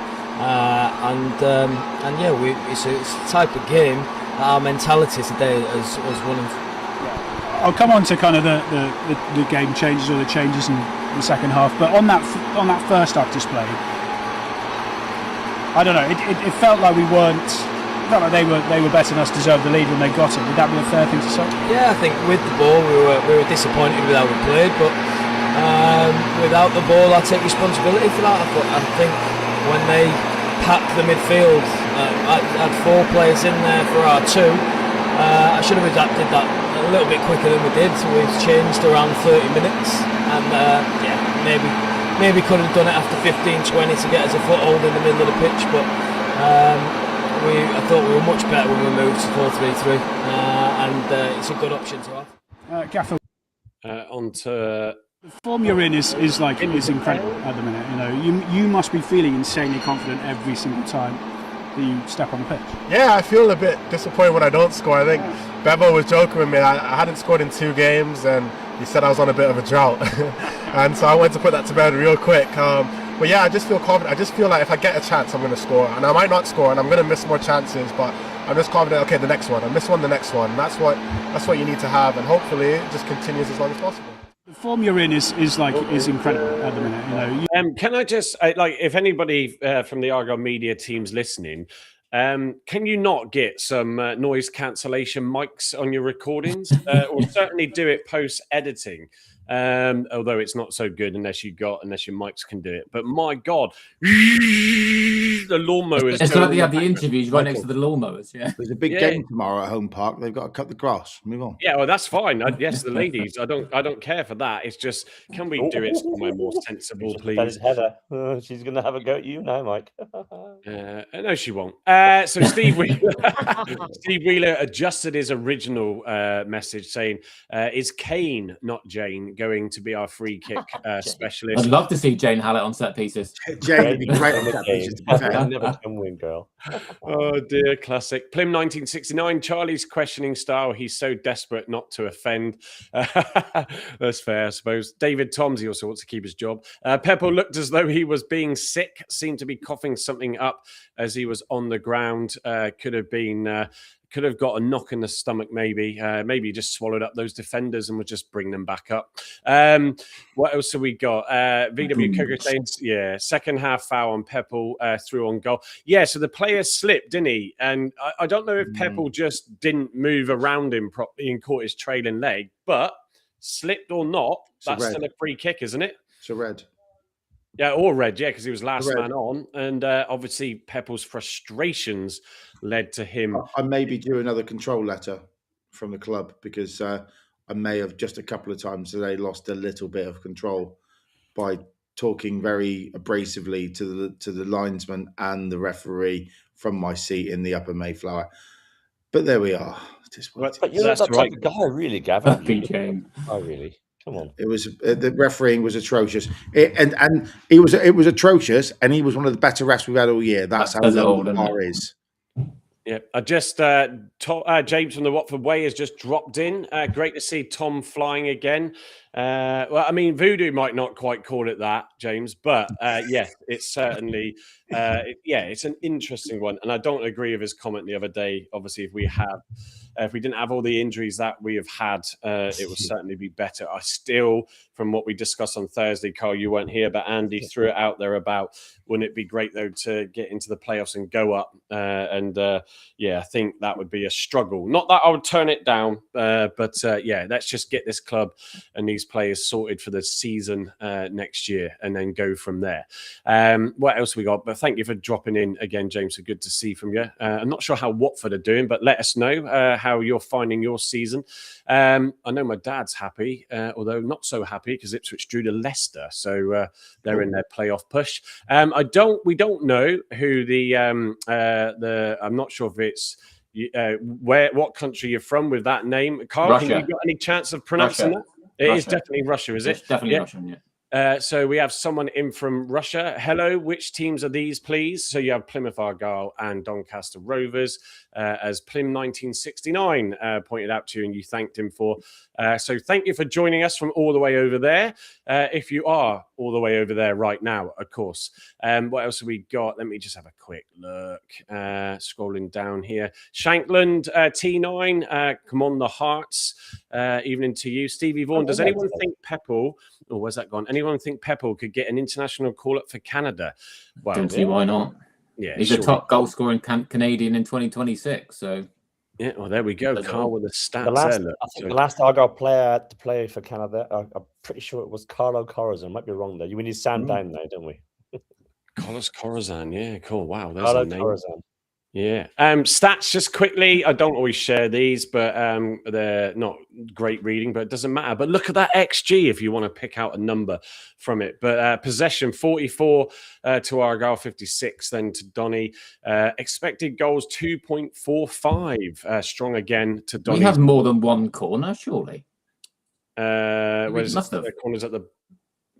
It's a type of game that our mentality today was one of. I'll come on to kind of the game changes or the changes in the second half, but on that first half display, I don't know. It felt like we weren't. It felt like they were better than us, deserved the lead when they got it. Would that be a fair thing to say? Yeah, I think with the ball we were disappointed with how we played, but without the ball, I take responsibility for that. I think when they packed the midfield, I had 4 players in there for our 2. I should have adapted that a little bit quicker than we did. So we've changed around 30 minutes, and maybe could have done it after 15-20 to get us a foothold in the middle of the pitch. But I thought we were much better when we moved to 4-3-3, and it's a good option to have. Gaffer, onto. The form you're in is incredible at the minute. You know, you must be feeling insanely confident every single time that you step on the pitch. Yeah, I feel a bit disappointed when I don't score. I think Bevo was joking with me. I hadn't scored in 2 games, and he said I was on a bit of a drought, and so I wanted to put that to bed real quick. But yeah, I just feel confident. I just feel like if I get a chance, I'm going to score, and I might not score, and I'm going to miss more chances, but I'm just confident. Okay, the next one, I miss one, the next one. That's what you need to have, and hopefully it just continues as long as possible. The form you're in is incredible at the minute. You know. Can I just if anybody from the Argyle media team's listening, Can you not get some noise cancellation mics on your recordings, or certainly do it post editing? Although it's not so good unless your mics can do it. But my God, the lawnmowers. It's like they have the interviews right next to the lawnmowers. Yeah, there's a big game tomorrow at Home Park. They've got to cut the grass. Move on. Yeah, well, that's fine. Yes, the ladies. I don't care for that. It's just, can we do it somewhere more sensible, please? Heather, she's going to have a go at you now, Mike. No, she won't. So Steve Wheeler adjusted his original message saying, "Is Kane, not Jane, going to be our free kick specialist?" I'd love to see Jane Hallett on set pieces. Jane would be great on set pieces. Never can win, girl. Oh dear, classic. Plym 1969. Charlie's questioning style. He's so desperate not to offend. That's fair, I suppose. David Toms, he also wants to keep his job. Peppo looked as though he was being sick. Seemed to be coughing something up as he was on the ground. Could have got a knock in the stomach, maybe. Maybe he just swallowed up those defenders and would just bring them back up. What else have we got? VW Coker saying, second half foul on Peppel through on goal. Yeah, so the player slipped, didn't he? And I don't know if Peppel just didn't move around him properly and caught his trailing leg, but slipped or not, that's still a free kick, isn't it? It's a red. Yeah, or red, because he was last man on. And obviously Peppel's frustrations led to him. I may be due another control letter from the club because I may have just a couple of times today lost a little bit of control by talking very abrasively to the linesman and the referee from my seat in the Upper Mayflower. But there we are. But you're not that type of guy, really, Gavin. Oh, really? Come on. It was the refereeing was atrocious, and it was atrocious, and he was one of the better refs we've had all year. That's how low the bar is. Yeah, I just James from the Watford Way has just dropped in. Great to see Tom flying again. Well, I mean, Voodoo might not quite call it that, James, but yeah, it's certainly it's an interesting one. And I don't agree with his comment the other day. Obviously, if we didn't have all the injuries that we have had, it would certainly be better. I still, from what we discussed on Thursday, Carl, you weren't here, but Andy threw it out there about, wouldn't it be great, though, to get into the playoffs and go up? I think that would be a struggle. Not that I would turn it down, but let's just get this club and these players sorted for the season next year and then go from there. What else we got? But thank you for dropping in again, James. So good to see from you. I'm not sure how Watford are doing, but let us know how you're finding your season. I know my dad's happy, although not so happy because Ipswich drew to Leicester, so they're in their playoff push. We don't know who the I'm not sure if it's what country you're from with that name. Carl, Russia. Can you got any chance of pronouncing that? It is definitely Russia, is it? It's definitely Russian, yeah. So we have someone in from Russia. Hello, which teams are these, please? So you have Plymouth Argyle and Doncaster Rovers, as Plym 1969 pointed out to you, and you thanked him for. So thank you for joining us from all the way over there. If you are all the way over there right now, of course. What else have we got? Let me just have a quick look. Scrolling down here. Shankland, T9, come on the Hearts. Evening to you. Stevie Vaughan, does anyone think Peppel, or where's that gone? Anyone think Peppel could get an international call-up for Canada? Well, don't see why not. Yeah, he's a top goal-scoring Canadian in 2026. So yeah, well, there we go. Carl with the stats. The last Argyle player to play for Canada, I'm pretty sure it was Carlo Corazon. I might be wrong there. We need Sam down there, don't we? Carlos Corazon, yeah, cool. Wow, there's Carlo a name. Corazon. Yeah. Stats just quickly. I don't always share these, but they're not great reading, but it doesn't matter. But look at that XG if you want to pick out a number from it. But possession 44 to Argyle, 56 then to Donny. Expected goals 2.45. Strong again to Donny. We have more than one corner, surely. Where's the corners at the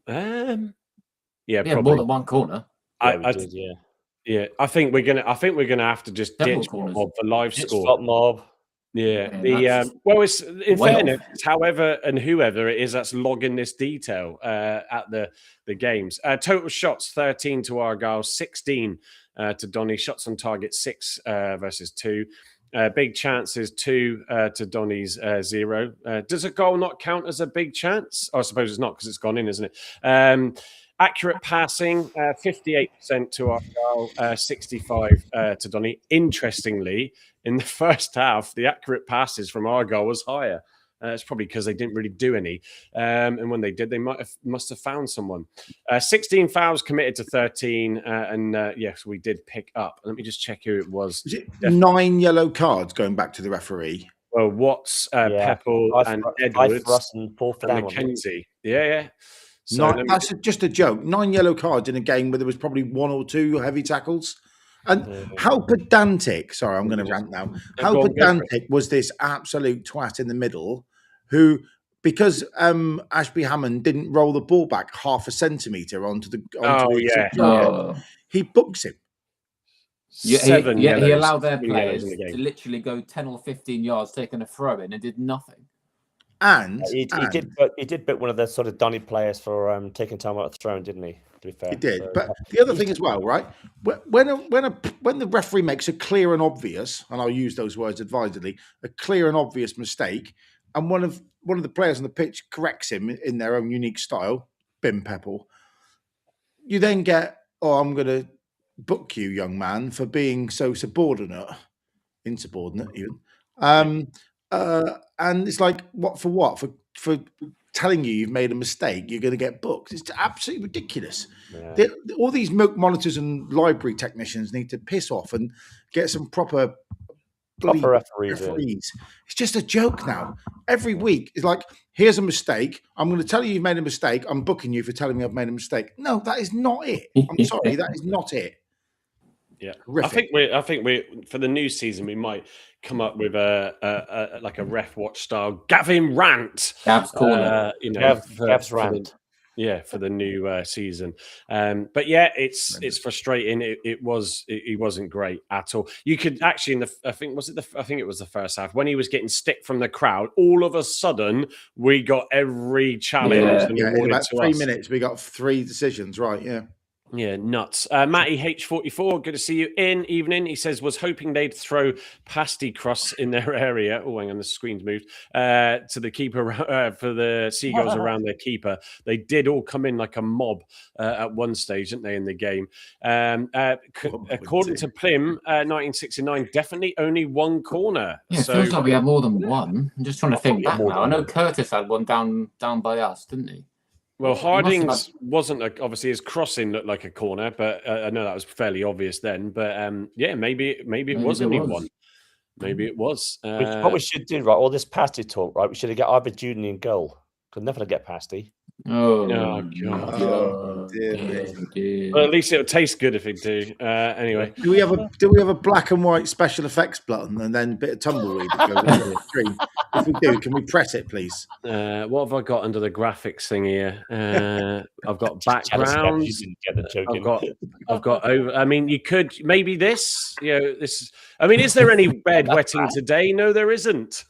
probably more than one corner. Yeah, I think we're gonna have to just ditch Mob for live score. Stop Mob. Yeah. It's in fairness, however and whoever it is that's logging this detail at the games. Total shots 13 to Argyle, 16 to Donny. Shots on target 6 versus 2. Big chances 2 to Donny's 0. Does a goal not count as a big chance? I suppose it's not because it's gone in, isn't it? Accurate passing, 58% to Argyle, 65 to Donny. Interestingly, in the first half, the accurate passes from Argyle was higher. It's probably because they didn't really do any. And when they did, they must have found someone. 16 fouls committed to 13. Yes, we did pick up. Let me just check who it was. Was it 9 yellow cards going back to the referee? Well, Watts, Peppel, and Edwards, 5 for us and 4 for them. McKenzie. Yeah. So That's just a joke. 9 yellow cards in a game where there was probably 1 or 2 heavy tackles. And how pedantic, sorry, I'm going to rant now. How pedantic was this absolute twat in the middle who, because Ashby Hammond didn't roll the ball back half a centimetre onto the he books him. He allowed their players to literally go 10 or 15 yards taking a throw in and did nothing. And he did book one of the sort of Donny players for taking time out of the throne, didn't he? To be fair, he did. But the other thing as well, right? When the referee makes a clear and obvious, and I'll use those words advisedly, a clear and obvious mistake, and one of the players on the pitch corrects him in their own unique style, Bim Peppel, you then get, I'm going to book you, young man, for being so insubordinate even. And it's like, what? For telling you've made a mistake, you're going to get booked. It's absolutely ridiculous. Yeah. All these milk monitors and library technicians need to piss off and get some proper referees. It's just a joke now. Every week, it's like, here's a mistake. I'm going to tell you you've made a mistake. I'm booking you for telling me I've made a mistake. No, that is not it. I'm sorry, that is not it. Yeah, horrific. I think we for the new season we might come up with a like a ref watch style Gavin rant. Gav's corner, Gav's rant. For the new season. But yeah, it's frustrating. He wasn't great at all. You could actually I think it was the first half when he was getting stick from the crowd. All of a sudden, we got every challenge. In about 3 minutes, we got 3 decisions. Right? Yeah. Yeah, nuts. Matty H44, good to see you in. Evening. He says, was hoping they'd throw pasty crusts in their area. Oh, hang on, the screen's moved. To the keeper, for the Seagulls around their keeper. They did all come in like a mob at one stage, didn't they, in the game? According to Plym, 1969, definitely only one corner. Yeah, it feels like we have more than one. I'm just trying to think back now. I know Curtis had one down by us, didn't he? Well, Harding's wasn't obviously his crossing looked like a corner, but I know that was fairly obvious then. But maybe it was only one. Maybe it was. What we should do, right? All this pasty talk, right? We should have got Ivan Junior in goal. Could never get pasty. Oh God! Oh, dear. Well, at least it'll taste good if it do. Anyway, do we have a black and white special effects button and then a bit of tumbleweed that goes into the screen? If we do, can we press it, please? What have I got under the graphics thing here? I've got backgrounds. I've got over. I mean, you could maybe this. This. I mean, is there any bed wetting today? No, there isn't.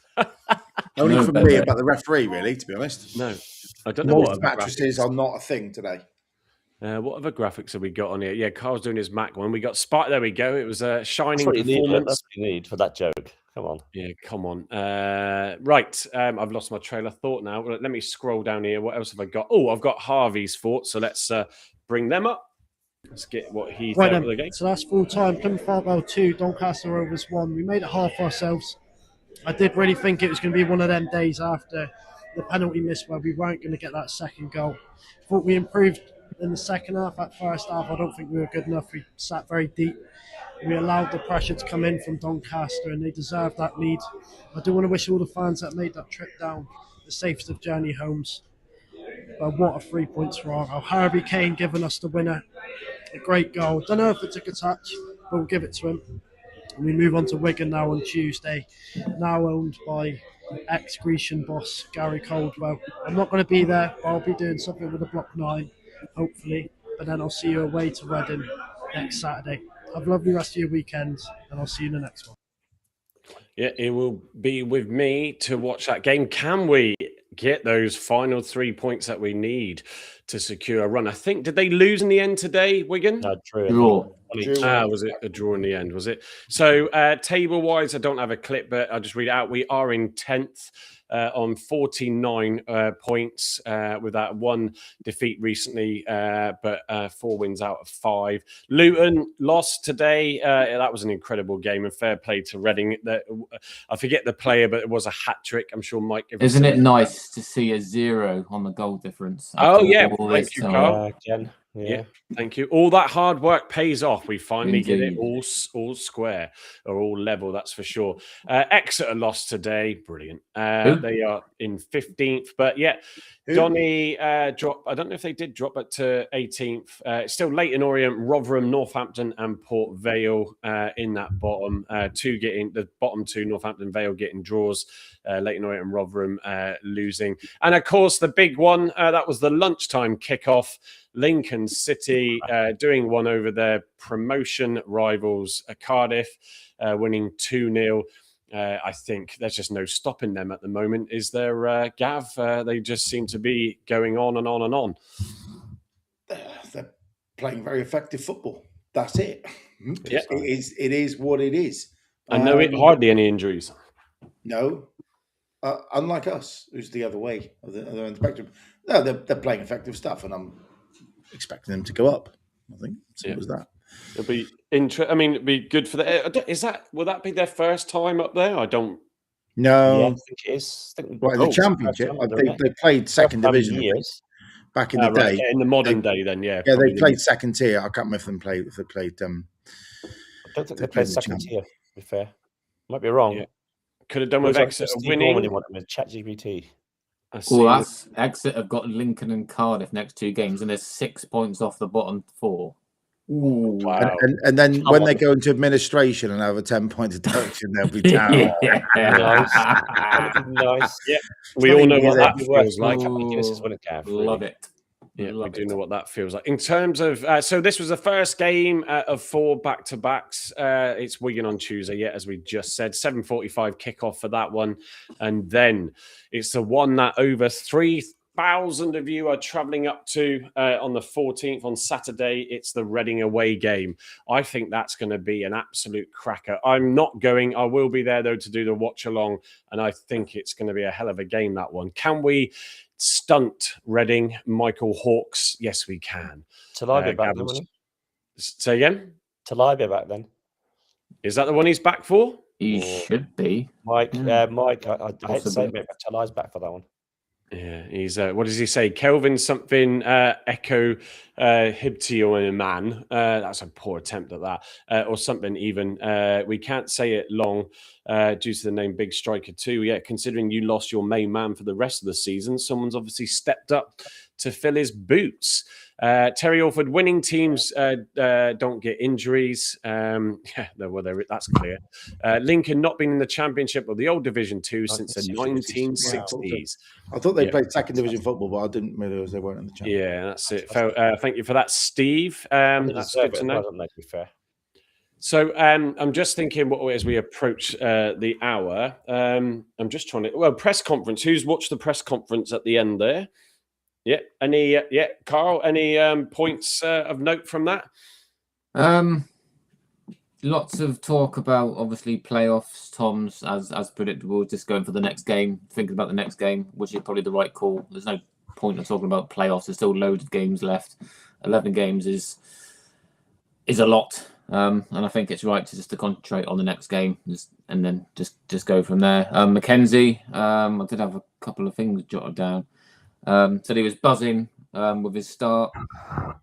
Only for me about the referee, really. To be honest, no. I don't know what mattresses are not a thing today. What other graphics have we got on here? Yeah, Carl's doing his Mac one. We got Spot. There we go. It was a shining performance. That's what you need for that joke. Come on. Yeah, come on. Right. I've lost my trail of thought now. Let me scroll down here. What else have I got? Oh, I've got Harvey's thoughts. So let's bring them up. Let's get what he thought of the game. So that's full time. Plymouth Argyle 2, Doncaster Rovers 1. We made it half ourselves. I did really think it was going to be one of them days after the penalty miss where we weren't going to get that second goal. Thought we improved in the second half. At first half, I don't think we were good enough. We sat very deep. We allowed the pressure to come in from Doncaster, and they deserved that lead. I do want to wish all the fans that made that trip down the safest of journey homes. But what a 3 points for Argyle. Harvey Kane giving us the winner. A great goal. Don't know if it took a touch, but we'll give it to him. And we move on to Wigan now on Tuesday, now owned by ex-Grecian boss Gary Caldwell. I'm not going to be there, but I'll be doing something with the Block 9, hopefully. But then I'll see you away to Reading next Saturday. Have a lovely rest of your weekend, and I'll see you in the next one. Yeah, it will be with me to watch that game. Can we get those final 3 points that we need to secure a run? I think, did they lose in the end today, Wigan? Draw. Was it a draw in the end, was it? So table-wise, I don't have a clip, but I'll just read it out. We are in 10th. on 49 points with that one defeat recently, but 4 wins out of 5. Luton lost today. That was an incredible game, and fair play to Reading. I forget the player, but it was a hat trick. I'm sure Mike. Isn't it nice to see a 0 on the goal difference? Oh yeah, thank you, Carl. Yeah, thank you. All that hard work pays off. We finally get it all square or all level. That's for sure. Exeter lost today. Brilliant. They are in 15th, but yeah, Donny dropped. I don't know if they did drop it to 18th. It's still Leyton Orient, Rotherham, Northampton, and Port Vale in that bottom two getting the bottom two. Northampton, Vale getting draws. Leyton Orient and Rotherham losing, and of course the big one that was the lunchtime kickoff. Lincoln City doing one over their promotion rivals, Cardiff, winning 2-0. I think there's just no stopping them at the moment. Is there, Gav? They just seem to be going on and on and on. They're playing very effective football. That's it. Yeah. It is what it is. And hardly any injuries. No. Unlike us, who's the other way of the other end of the spectrum. No, they're playing effective stuff, and I'm expecting them to go up. I think simple as that. It'll be it'd be good for the. Will that be their first time up there? I don't. No, yeah, I think it is. The Championship. They played second division back in the day. In the modern day, then yeah. Yeah, they played second tier. I can't remember if they played. I don't think they played second tier. To be fair, might be wrong. Yeah. Could have done with Exeter winning. With ChatGPT. That's Exeter have got Lincoln and Cardiff next 2 games, and there's 6 points off the bottom 4. Ooh, wow. And then when they go into administration and have a 10-point deduction, they'll be down. Nice. Yeah, we all know what that feels like. Love it. Yeah, we do know what that feels like. In terms of, so this was the first game of 4 back-to-backs. It's Wigan on Tuesday, as we just said. 7:45 kickoff for that one. And then it's the one that over 3,000 of you are travelling up to on the 14th on Saturday. It's the Reading away game. I think that's going to be an absolute cracker. I'm not going. I will be there, though, to do the watch-along. And I think it's going to be a hell of a game, that one. Can we stunt Reading, Michael Hawkes? Yes, we can. Talibia back then, wasn't he? Say again? Talibia back then. Is that the one he's back for? He should be. Mike, I hate to say it, but Tali's back for that one. Yeah, he's what does he say? Kelvin something Echo Hibti man. That's a poor attempt at that, or something even. We can't say it long due to the name Big Striker 2. Yeah, considering you lost your main man for the rest of the season, someone's obviously stepped up to fill his boots. Terry Orford, winning teams don't get injuries. That's clear. Lincoln not been in the Championship or the old Division 2 since the 1960s. I thought they played second division football, but I didn't realise they weren't in the Championship. Yeah, that's it. Thank you for that, Steve. That's good to know. To be fair. So I'm just thinking, as we approach the hour, I'm just trying to. Press conference. Who's watched the press conference at the end there? Yeah. Carl, any points of note from that? Lots of talk about obviously playoffs. Tom's as predictable, just going for the next game, thinking about the next game, which is probably the right call. There's no point of talking about playoffs. There's still loads of games left. 11 games is a lot, and I think it's right to concentrate on the next game and then just go from there. Mackenzie, I did have a couple of things jotted down. Said he was buzzing with his start.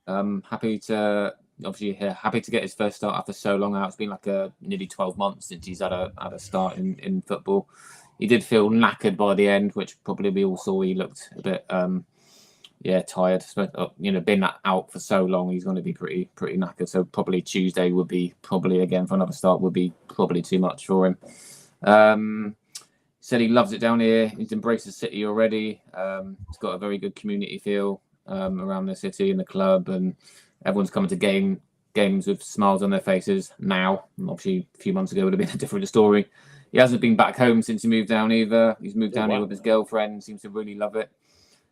Happy to get his first start after so long out. It's been like nearly 12 months since he's had a start in football. He did feel knackered by the end, which probably we all saw. He looked a bit tired. Been out for so long, he's going to be pretty knackered. So probably Tuesday would be again for another start would be probably too much for him. Said he loves it down here. He's embraced the city already. He's got a very good community feel around the city and the club, and everyone's coming to games with smiles on their faces now. And obviously, a few months ago would have been a different story. He hasn't been back home since he moved down either. He's moved down here with his girlfriend. Seems to really love it.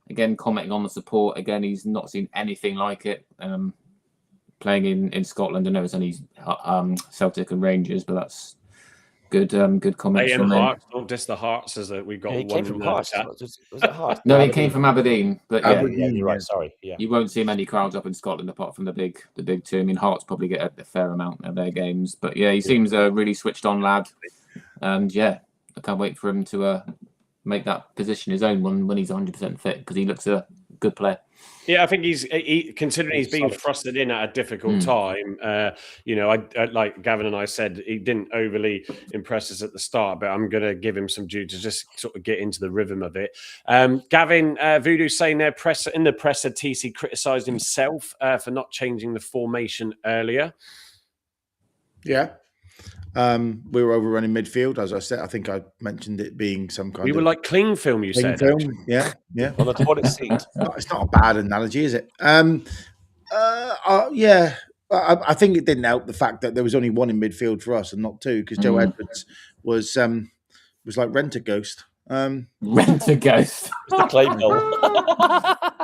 Again, commenting on the support. Again, he's not seen anything like it. Playing in Scotland, I know it's only Celtic and Rangers, but Good comments AM from him. Hearts, don't diss the Hearts, as we've got He one came from Hearts. chat. Was it Hearts? No, he came from Aberdeen, but yeah, yeah, you're right. Sorry, yeah. You won't see many crowds up in Scotland apart from the big two. I mean, Hearts probably get a fair amount of their games, but yeah, he seems a really switched on lad, and yeah, I can't wait for him to make that position his own when he's 100% fit, because he looks a good player. Yeah, I think considering he's been thrusted in at a difficult time. You know, I like Gavin and I said, he didn't overly impress us at the start, but I'm going to give him some due to just sort of get into the rhythm of it. Gavin, Voodoo saying in the presser, TC criticised himself for not changing the formation earlier. Yeah. We were overrunning midfield, as I said. I think I mentioned it being some kind of... We were like cling film, you said. Film. Yeah. On the toilet seat. It's not a bad analogy, is it? Yeah. I think it didn't help the fact that there was only one in midfield for us and not two, because Joe Edwards was like Rent-A-Ghost. Rent-A-Ghost.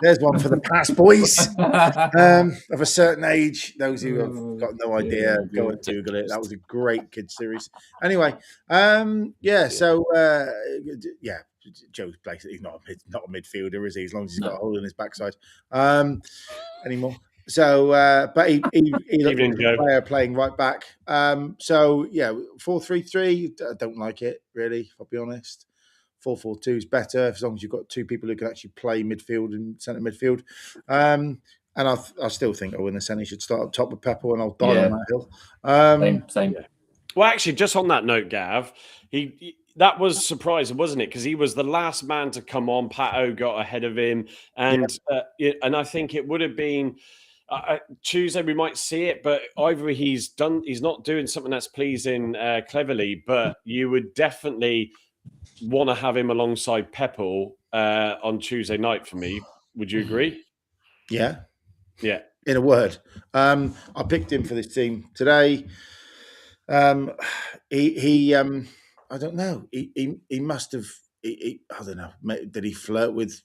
There's one for the past boys of a certain age. Those who have got no idea, go and Google it. That was a great kids series. Anyway, so Joe's basically not a midfielder, is he? As long as he's got a hole in his backside anymore. So, but he looked like a player playing right back. 4-3-3. I don't like it really, if I'll be honest. 4-4-2 is better, as long as you've got two people who can actually play midfield and centre midfield. And I still think Owen Aseni should start up top with Pepper, and I'll die on that hill. Same. Yeah. Well, actually, just on that note, Gav, he that was surprising, wasn't it? Because he was the last man to come on. Pato got ahead of him, and I think it would have been Tuesday. We might see it, but either he's not doing something that's pleasing cleverly, but you would definitely want to have him alongside Pepple on Tuesday night for me. Would you agree? Yeah. In a word, I picked him for this team today. He I don't know. He must have. I don't know. Did he flirt with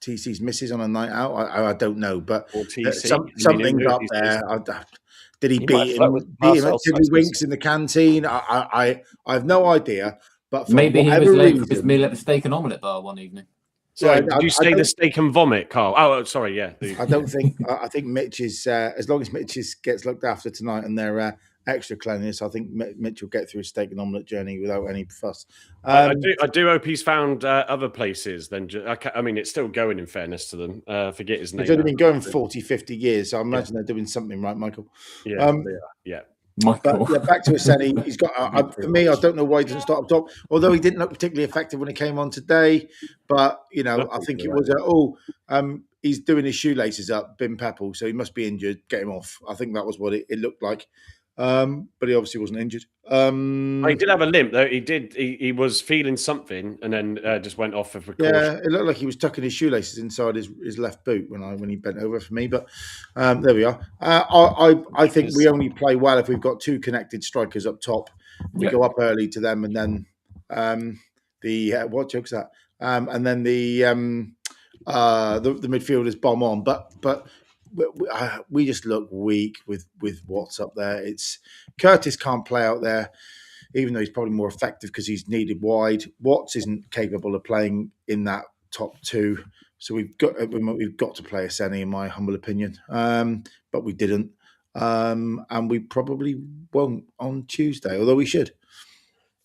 TC's missus on a night out? I don't know, but something's up there. Did he beat him? Did he winks in the canteen? I have no idea. But maybe he was late for his meal at the steak and omelette bar one evening. Sorry, did you say the steak and vomit, Carl? Oh, sorry, yeah. I don't think. I think Mitch is as long as Mitch gets looked after tonight and they're extra cleanliness. I think Mitch will get through his steak and omelette journey without any fuss. I do hope he's found other places. I mean, it's still going. In fairness to them, forget his name. It's only been going 40, 50 years, so I imagine they're doing something right, Michael. Yeah, yeah. Michael. But back to Aseni. He's got. For me, I don't know why he doesn't start up top. Although he didn't look particularly effective when he came on today. But I think it was he's doing his shoelaces up, Bin Pepple, so he must be injured. Get him off. I think that was what it looked like. But he obviously wasn't injured. He did have a limp though. He was feeling something, and then just went off for precaution. Yeah, it looked like he was tucking his shoelaces inside his left boot when he bent over for me. But there we are. I think we only play well if we've got two connected strikers up top. We go up early to them, and then what joke's that? And then the midfielders bomb on. But we just look weak with what's up there. It's Curtis can't play out there, even though he's probably more effective because he's needed wide. Watts isn't capable of playing in that top two, so we've got to play Aseni, in my humble opinion. But we didn't, and we probably won't on Tuesday, although we should.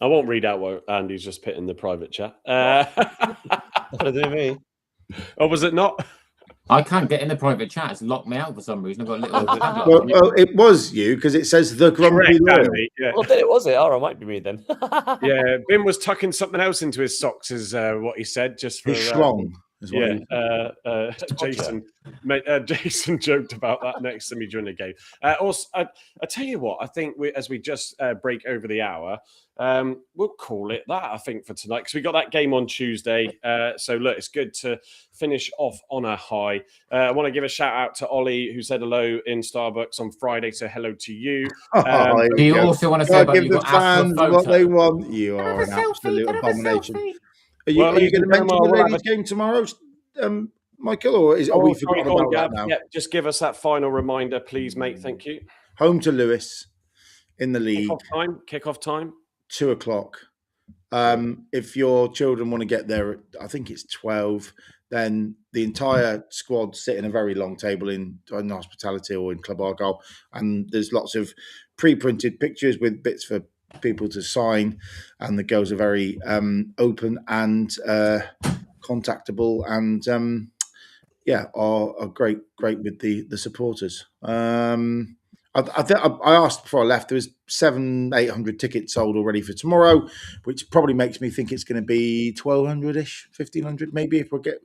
I won't read out what Andy's just put in the private chat. What did it me? Or was it not? I can't get in the private chat. It's locked me out for some reason. I've got a little. Well, it was you because it says the grumpy loyal. Yeah. Well, then it was it. Oh, it might be me then. Yeah, Bin was tucking something else into his socks, is what he said. Just for schlong. Jason joked about that next to me during the game. Also, I tell you what, I think as we just break over the hour, we'll call it that, I think, for tonight, because we got that game on Tuesday. So look, it's good to finish off on a high. I want to give a shout out to Ollie, who said hello in Starbucks on Friday. So hello to you. Do you also want to say about give the fans what they want? You are an absolute abomination. Are you going to mention the ladies' game tomorrow, Michael, or are we forgotten about that now? Yeah, just give us that final reminder, please, mate. Thank you. Home to Lewis in the league. Kick-off time. 2 o'clock. If your children want to get there, I think it's 12. Then the entire squad sit in a very long table in hospitality or in Club Argyle, and there's lots of pre-printed pictures with bits for people to sign, and the girls are very open and contactable, and are great with the supporters. I asked before I left. There was 700-800 tickets sold already for tomorrow, which probably makes me think it's going to be 1,200-ish, 1,500 maybe if we get.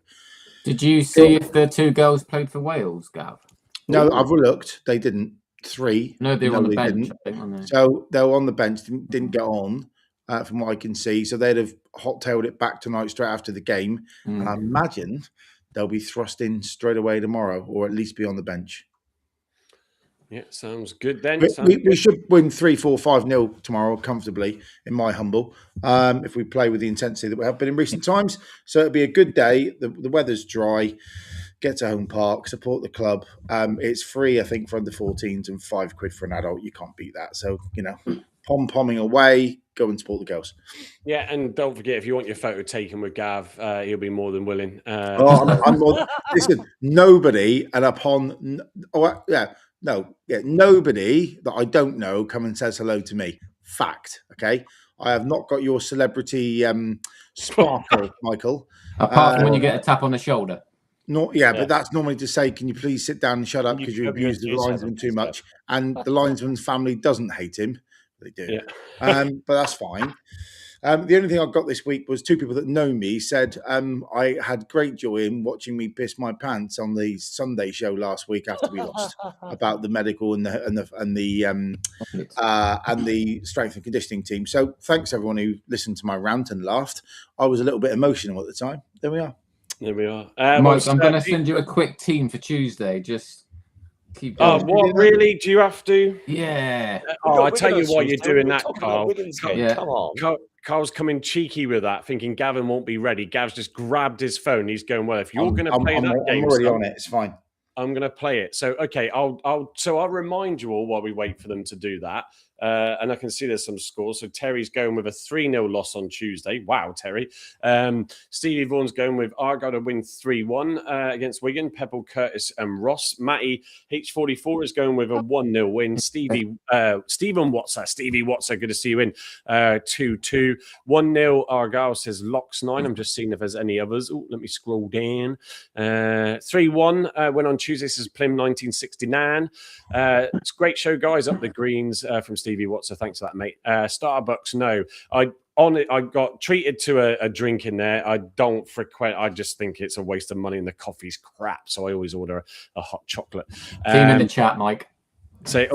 Did you see if the two girls played for Wales, Gav? No, I've looked. They didn't. 3. No, they were on the bench. Didn't. I think, weren't they? So they were on the bench. Didn't get on, from what I can see. So they'd have hot-tailed it back tonight straight after the game, and I imagine they'll be thrust in straight away tomorrow, or at least be on the bench. Yeah, sounds good then. We should win 3-4, 5-0 tomorrow comfortably, in my humble, if we play with the intensity that we have been in recent times. So it'll be a good day. The weather's dry. Get to Home Park, support the club. It's free, I think, for under 14s and £5 for an adult. You can't beat that. So, pom-pomming away, go and support the girls. Yeah, and don't forget, if you want your photo taken with Gav, he'll be more than willing. I'm more, listen, nobody, and nobody that I don't know come and says hello to me. Fact, okay? I have not got your celebrity sparkle, Michael. Apart from when you get a tap on the shoulder. But that's normally to say, can you please sit down and shut up because you abuse the linesman too much. And the linesman's family doesn't hate him. They do. Yeah. But that's fine. The only thing I got this week was 2 people that know me said I had great joy in watching me piss my pants on the Sunday show last week after we lost about the medical and the strength and conditioning team. So thanks everyone who listened to my rant and laughed. I was a little bit emotional at the time. There we are. Mike, I'm going to send you a quick team for Tuesday. Just keep going. Oh, what? Really? Do you have to? Yeah. I tell you why you're doing that, Carl. Yeah. Come on. Carl's coming cheeky with that, thinking Gavin won't be ready. Gav's just grabbed his phone. He's going, well, if you're going to play that game, I'm already on it. It's fine. I'm going to play it. So, okay, I'll remind you all while we wait for them to do that. And I can see there's some scores. So Terry's going with a 3-0 loss on Tuesday. Wow, Terry. Stevie Vaughan's going with Argyle to win 3-1 against Wigan. Pebble, Curtis and Ross. Matty H44 is going with a 1-0 win. Stevie Watson, good to see you in. 2-2. 1-0 Argyle, says Locks9. I'm just seeing if there's any others. Oh, let me scroll down. 3-1 went on Tuesday, says Plymouth 1969. It's a great show, guys. Up the greens from Stevie Watson. Thanks for that, mate. Starbucks, no. I got treated to a drink in there. I don't frequent. I just think it's a waste of money and the coffee's crap. So I always order a hot chocolate. Team in the chat, Mike. Say,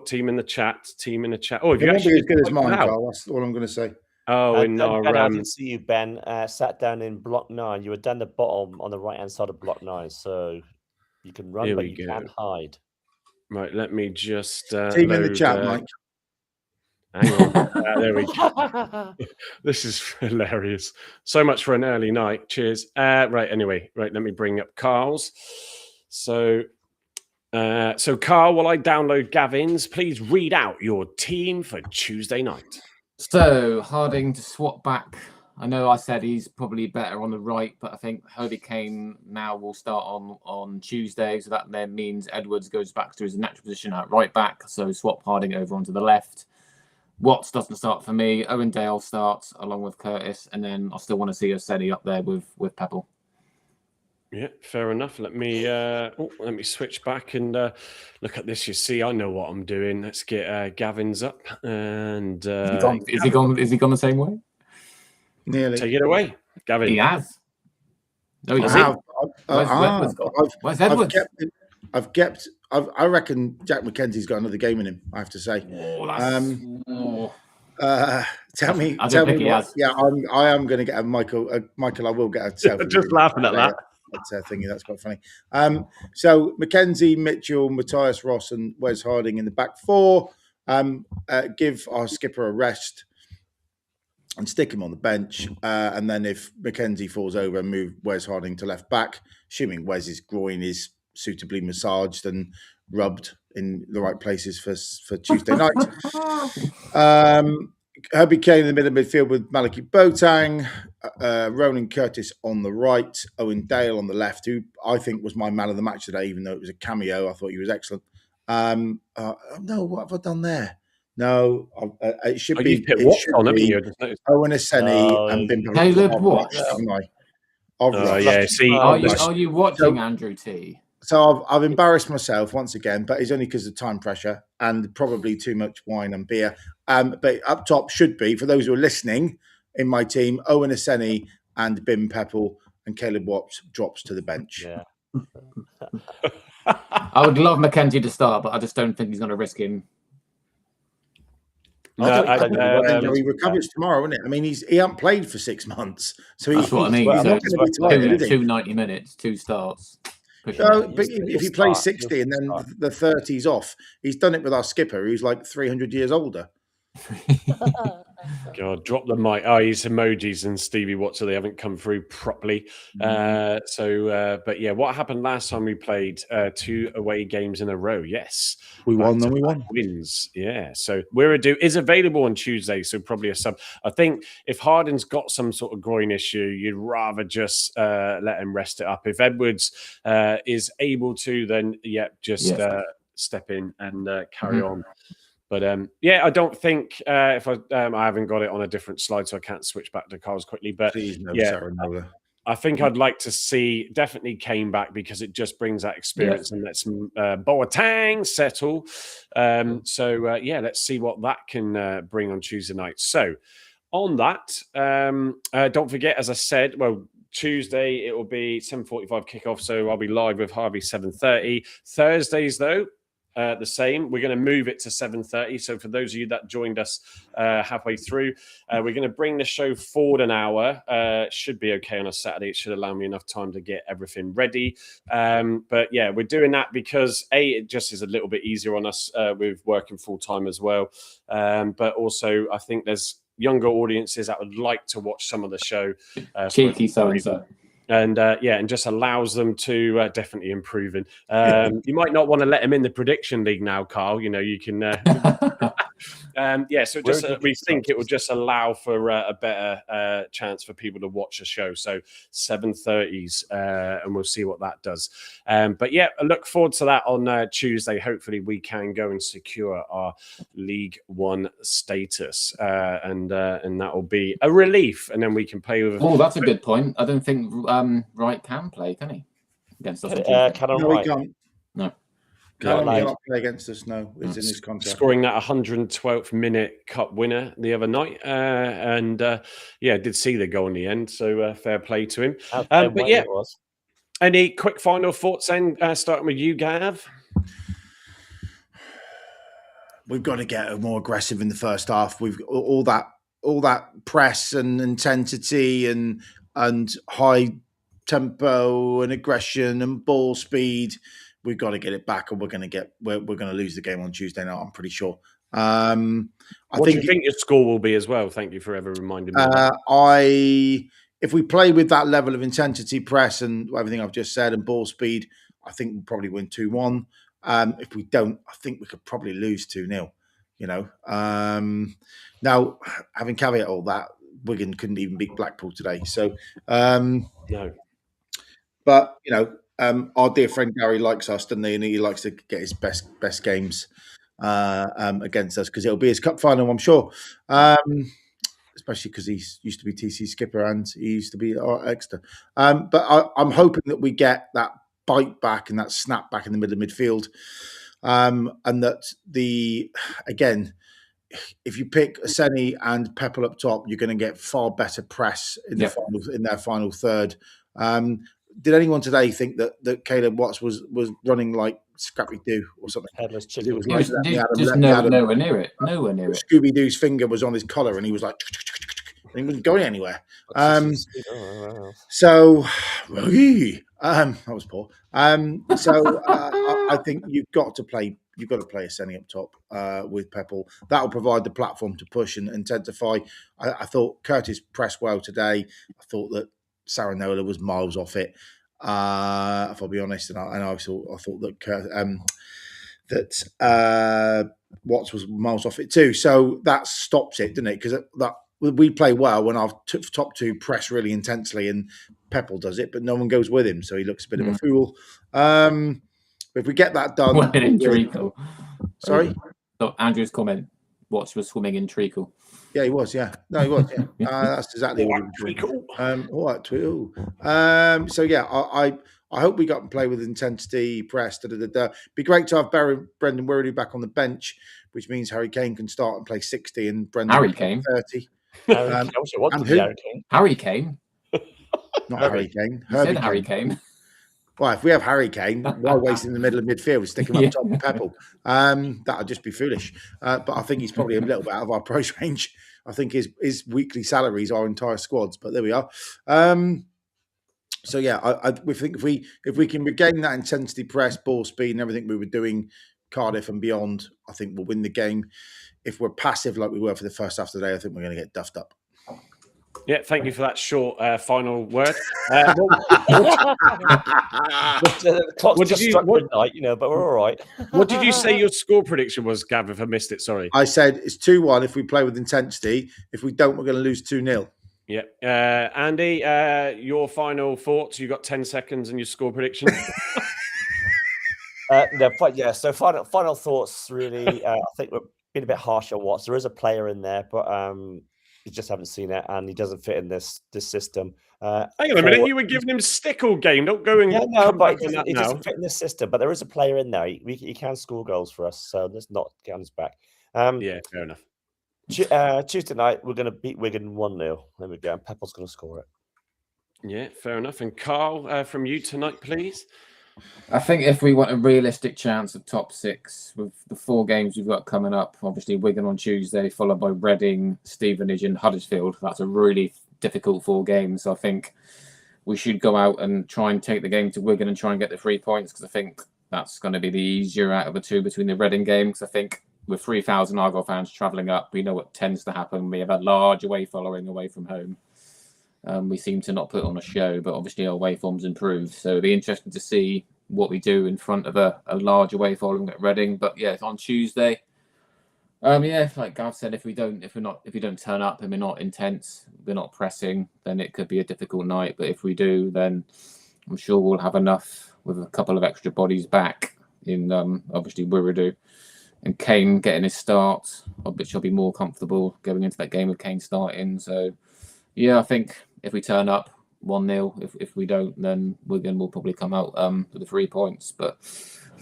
team in the chat. Team in the chat. It won't be as good as mine, Carl. That's all I'm going to say. Ben, I didn't see you, Ben. Sat down in block 9. You were down the bottom on the right-hand side of block 9. So you can run, but you can't hide. Right, let me just team in the chat, Mike. Hang on. There we go. This is hilarious. So much for an early night. Cheers. Right, anyway. Right, let me bring up Carl's. So Carl, while I download Gavin's, please read out your team for Tuesday night. So, Harding to swap back. I know I said he's probably better on the right, but I think Hobie Kane now will start on Tuesday. So that then means Edwards goes back to his natural position at right back. So swap Harding over onto the left. Watts doesn't start for me. Owen Dale starts along with Curtis. And then I still want to see Ossetti up there with Pebble. Yeah, fair enough. Let me switch back and look at this. You see, I know what I'm doing. Let's get Gavin's up. And is he gone the same way? Nearly. Take it away, Gavin. He has. No, he doesn't. Where's Edwards? I reckon Jack McKenzie's got another game in him. I have to say. Tell me what. Yeah, I am going to get a Michael. I will get a selfie. Just laughing at that. That's a thingy. That's quite funny. So McKenzie, Mitchell, Matthias Ross, and Wes Harding in the back four. Give our skipper a rest and stick him on the bench. And then if McKenzie falls over, move Wes Harding to left back, assuming Wes's groin is suitably massaged and rubbed in the right places for Tuesday night. Herbie Kane in the middle of midfield with Maliki Boateng, Ronan Curtis on the right, Owen Dale on the left, who I think was my man of the match today, even though it was a cameo. I thought he was excellent. No, what have I done there? No, it should be. You've put It Watts should on, haven't be you? I just noticed. Owen Aseni Oh, and Bim. Caleb I've Watts. rushed, haven't I? I've Oh, rushed. yeah. See, Are you watching Andrew T? So I've embarrassed myself once again, but it's only because of time pressure and probably too much wine and beer. But up top should be, for those who are listening, in my team, Owen Aseni and Bim Peppel, and Caleb Watts drops to the bench. yeah. I would love Mackenzie to start, but I just don't think he's going to risk him. No, He recovers tomorrow, isn't it? I mean, he hasn't played for 6 months, so That's what I mean. Well, So not going to be tired, is he? 90 minutes, 2 starts. No, but if he plays 60 and then the 30's off, he's done it with our skipper, who's like 300 years older. God, drop the mic. Oh, his emojis and Stevie Watts, so they haven't come through properly. But yeah, what happened last time we played 2 away games in a row? Yes. We won, then we won. Wins. Yeah. So Wiradoo is available on Tuesday, so probably a sub. I think if Harden's got some sort of groin issue, you'd rather just let him rest it up. If Edwards is able to, then step in and carry on. But I don't think if I haven't got it on a different slide, so I can't switch back to Carl's quickly. But I think I'd like to see definitely Kane back because it just brings that experience and lets Boateng settle. Let's see what that can bring on Tuesday night. So on that, don't forget, as I said, Tuesday it will be 7:45 kickoff, so I'll be live with Harvey 7:30. Thursdays though, the same. We're going to move it to 7:30. So for those of you that joined us halfway through, we're going to bring the show forward an hour. Should be okay on a Saturday. It should allow me enough time to get everything ready. But yeah, we're doing that because it just is a little bit easier on us with working full time as well. But also, I think there's younger audiences that would like to watch some of the show. Cheeky so-and-so. And and just allows them to definitely improve. And you might not want to let them in the prediction league now, Carl. You know, you can. So just we think it will just allow for a better chance for people to watch the show. So 7:30s, and we'll see what that does. But yeah, I look forward to that on Tuesday. Hopefully, we can go and secure our League One status, and that will be a relief. And then we can play with. Oh, that's a good point. I don't think Wright can play, can he? Against us. He can't. No. He can't play against us. No, it's in his contract. Scoring that 112th minute cup winner the other night, did see the goal in the end. So fair play to him. But yeah, any quick final thoughts then? Starting with you, Gav. We've got to get more aggressive in the first half. We've all that press and intensity and high tempo and aggression and ball speed. We've got to get it back, or we're going to lose the game on Tuesday night. I'm pretty sure. What do you think your score will be as well? Thank you for ever reminding me. If we play with that level of intensity, press, and everything I've just said, and ball speed, I think we'll probably win 2-1. If we don't, I think we could probably lose 2-0. You know. Now, having caveat all that, Wigan couldn't even beat Blackpool today. So no. But you know. Our dear friend Gary likes us, doesn't he? And he likes to get his best games against us because it'll be his cup final, I'm sure. Especially because he used to be TC skipper and he used to be our Exeter. But I'm hoping that we get that bite back and that snap back in the middle of midfield, and that if you pick Aseni and Peppel up top, you're going to get far better press in their final third. Did anyone today think that Caleb Watts was running like Scrappy Doo or something? Headless chicken. It was like nowhere near it. Nowhere near it. Scooby Doo's finger was on his collar, and he was like, and he wasn't going anywhere. That was poor. I think you've got to play Aseni up top with Peppel. That will provide the platform to push and intensify. I thought Curtis pressed well today. I thought that Saranola was miles off it, if I'll be honest, and I thought that Watts was miles off it too. So that stops it, didn't it? Because that we play well when our top two press really intensely, and Peppel does it, but no one goes with him, so he looks a bit of a fool. If we get that done, in treacle. Sorry, So Andrew's comment: Watts was swimming in treacle. Yeah, he was. Yeah, no, he was. Yeah, that's exactly what he was doing. What treacle? So yeah, I hope we got to play with intensity, press. Be great to have Brendan Wirrady back on the bench, which means Harry Kane can start and play 60 and Brendan Harry Kane 30. Harry Kane. Not Harry Kane. Said Harry Kane. Well, if we have Harry Kane, why waste in the middle of midfield? We stick him up top of Peppel. That would just be foolish. But I think he's probably a little bit out of our price range. I think his weekly salaries are entire squads. But there we are. So yeah, we think if we can regain that intensity, press, ball speed, and everything we were doing Cardiff and beyond, I think we'll win the game. If we're passive like we were for the first half of the day, I think we're going to get duffed up. Yeah, thank you for that short final word. What did you, midnight, but we're all right. What did you say your score prediction was, Gav, if I missed it? Sorry. I said it's 2-1 if we play with intensity. If we don't, we're going to lose 2-0. Yeah. Andy, your final thoughts? You got 10 seconds and your score prediction? So final thoughts, really. I think we're being a bit harsh on Watts. There is a player in there, but you just haven't seen it, and he doesn't fit in this system. Hang on a minute, you were giving him stick all game. Don't go and but he doesn't fit in this system. But there is a player in there. He can score goals for us, so let's not get on his back. Yeah, fair enough. Tuesday night, we're going to beat Wigan 1-0. There we go. And Peppel's going to score it. Yeah, fair enough. And Carl, from you tonight, please. I think if we want a realistic chance of top 6 with the 4 games we've got coming up, obviously Wigan on Tuesday, followed by Reading, Stevenage and Huddersfield. That's a really difficult 4 games. So I think we should go out and try and take the game to Wigan and try and get the 3 points, because I think that's going to be the easier out of the 2 between the Reading games. I think with 3,000 Argyle fans travelling up, we know what tends to happen. We have a large away following away from home. We seem to not put on a show, but obviously our away form's improved. So it'll be interesting to see what we do in front of a large away following at Reading. But yeah, on Tuesday, like Gav said, if we don't turn up and we're not intense, we're not pressing, then it could be a difficult night. But if we do, then I'm sure we'll have enough with a couple of extra bodies back in obviously Wirradu and Kane getting his start, which I'll be more comfortable going into that game with Kane starting. So yeah, I think if we turn up 1-0, if we don't, then Wigan will probably come out with the 3 points. But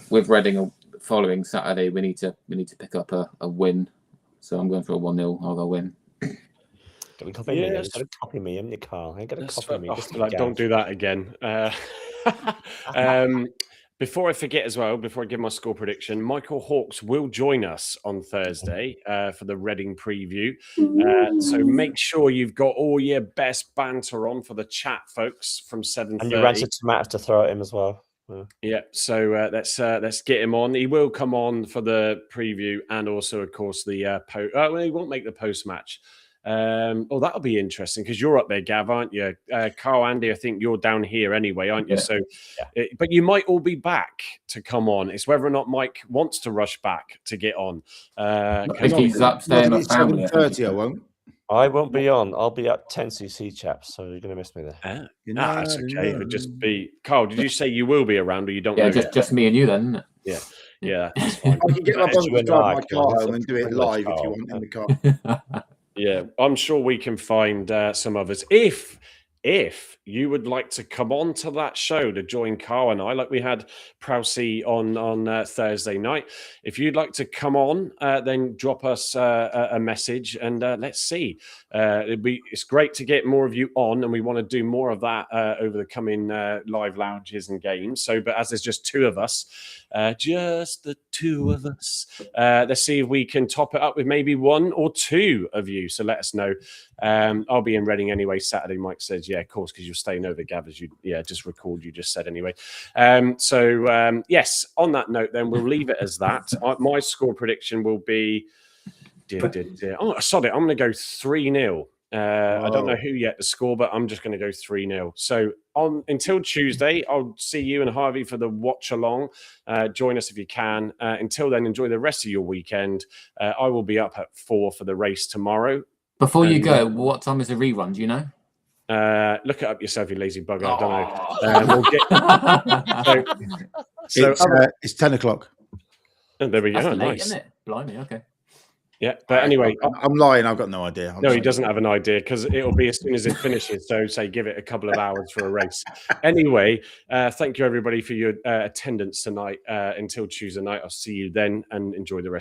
with Reading following Saturday, we need to pick up a win. So I'm going for a 1-0. I'll go win. Don't copy me. You've got to copy me in your car. I got to copy me. Don't do that again. Before I forget as well, before I give my score prediction, Michael Hawkes will join us on Thursday for the Reading preview. So make sure you've got all your best banter on for the chat, folks, from 7:30. And you ranted to Matt to throw at him as well. Yeah, so let's get him on. He will come on for the preview and also, of course, the post. He won't make the post match. That'll be interesting because you're up there, Gav, aren't you? Carl, Andy, I think you're down here anyway, aren't you? So, but you might all be back to come on. It's whether or not Mike wants to rush back to get on. If he's upstairs at 7:30, I won't. I won't be on. I'll be at 10cc, chaps. So you're going to miss me there. That's okay. It would just be Carl. Did you say you will be around, or you don't? Yeah, know just me and you then. Isn't it? Yeah. That's fine. I can get my bum to drive my car home and do it live if you want in the car. Yeah, I'm sure we can find some others. If you would like to come on to that show to join Carl and I, like we had Prousey on Thursday night, if you'd like to come on, then drop us a message and let's see. It's great to get more of you on, and we want to do more of that over the coming live lounges and games. So, but as there's just 2 of us, just the 2 of us, let's see if we can top it up with maybe 1 or 2 of you. So let us know. I'll be in Reading anyway Saturday. Mike says, yeah, of course, because you're staying over, Gav, as you just recalled, you just said anyway. Yes, on that note, then we'll leave it as that. My score prediction will be, I'm going to go 3-0 I don't know who yet to score, but I'm just going to go 3-0. So until Tuesday, I'll see you and Harvey for the watch along. Join us if you can. Until then, enjoy the rest of your weekend. I will be up at 4 for the race tomorrow. Before you go, what time is the rerun? Do you know? Look it up yourself, you lazy bugger. I don't know. It's 10 o'clock. Oh, there we go. That's late, Nice. isn't it? Blimey, okay. Yeah, but anyway, I'm lying. I've got no idea. he doesn't have an idea because it'll be as soon as it finishes. So say give it a couple of hours for a race. Anyway, thank you everybody for your attendance tonight. Until Tuesday night, I'll see you then and enjoy the rest.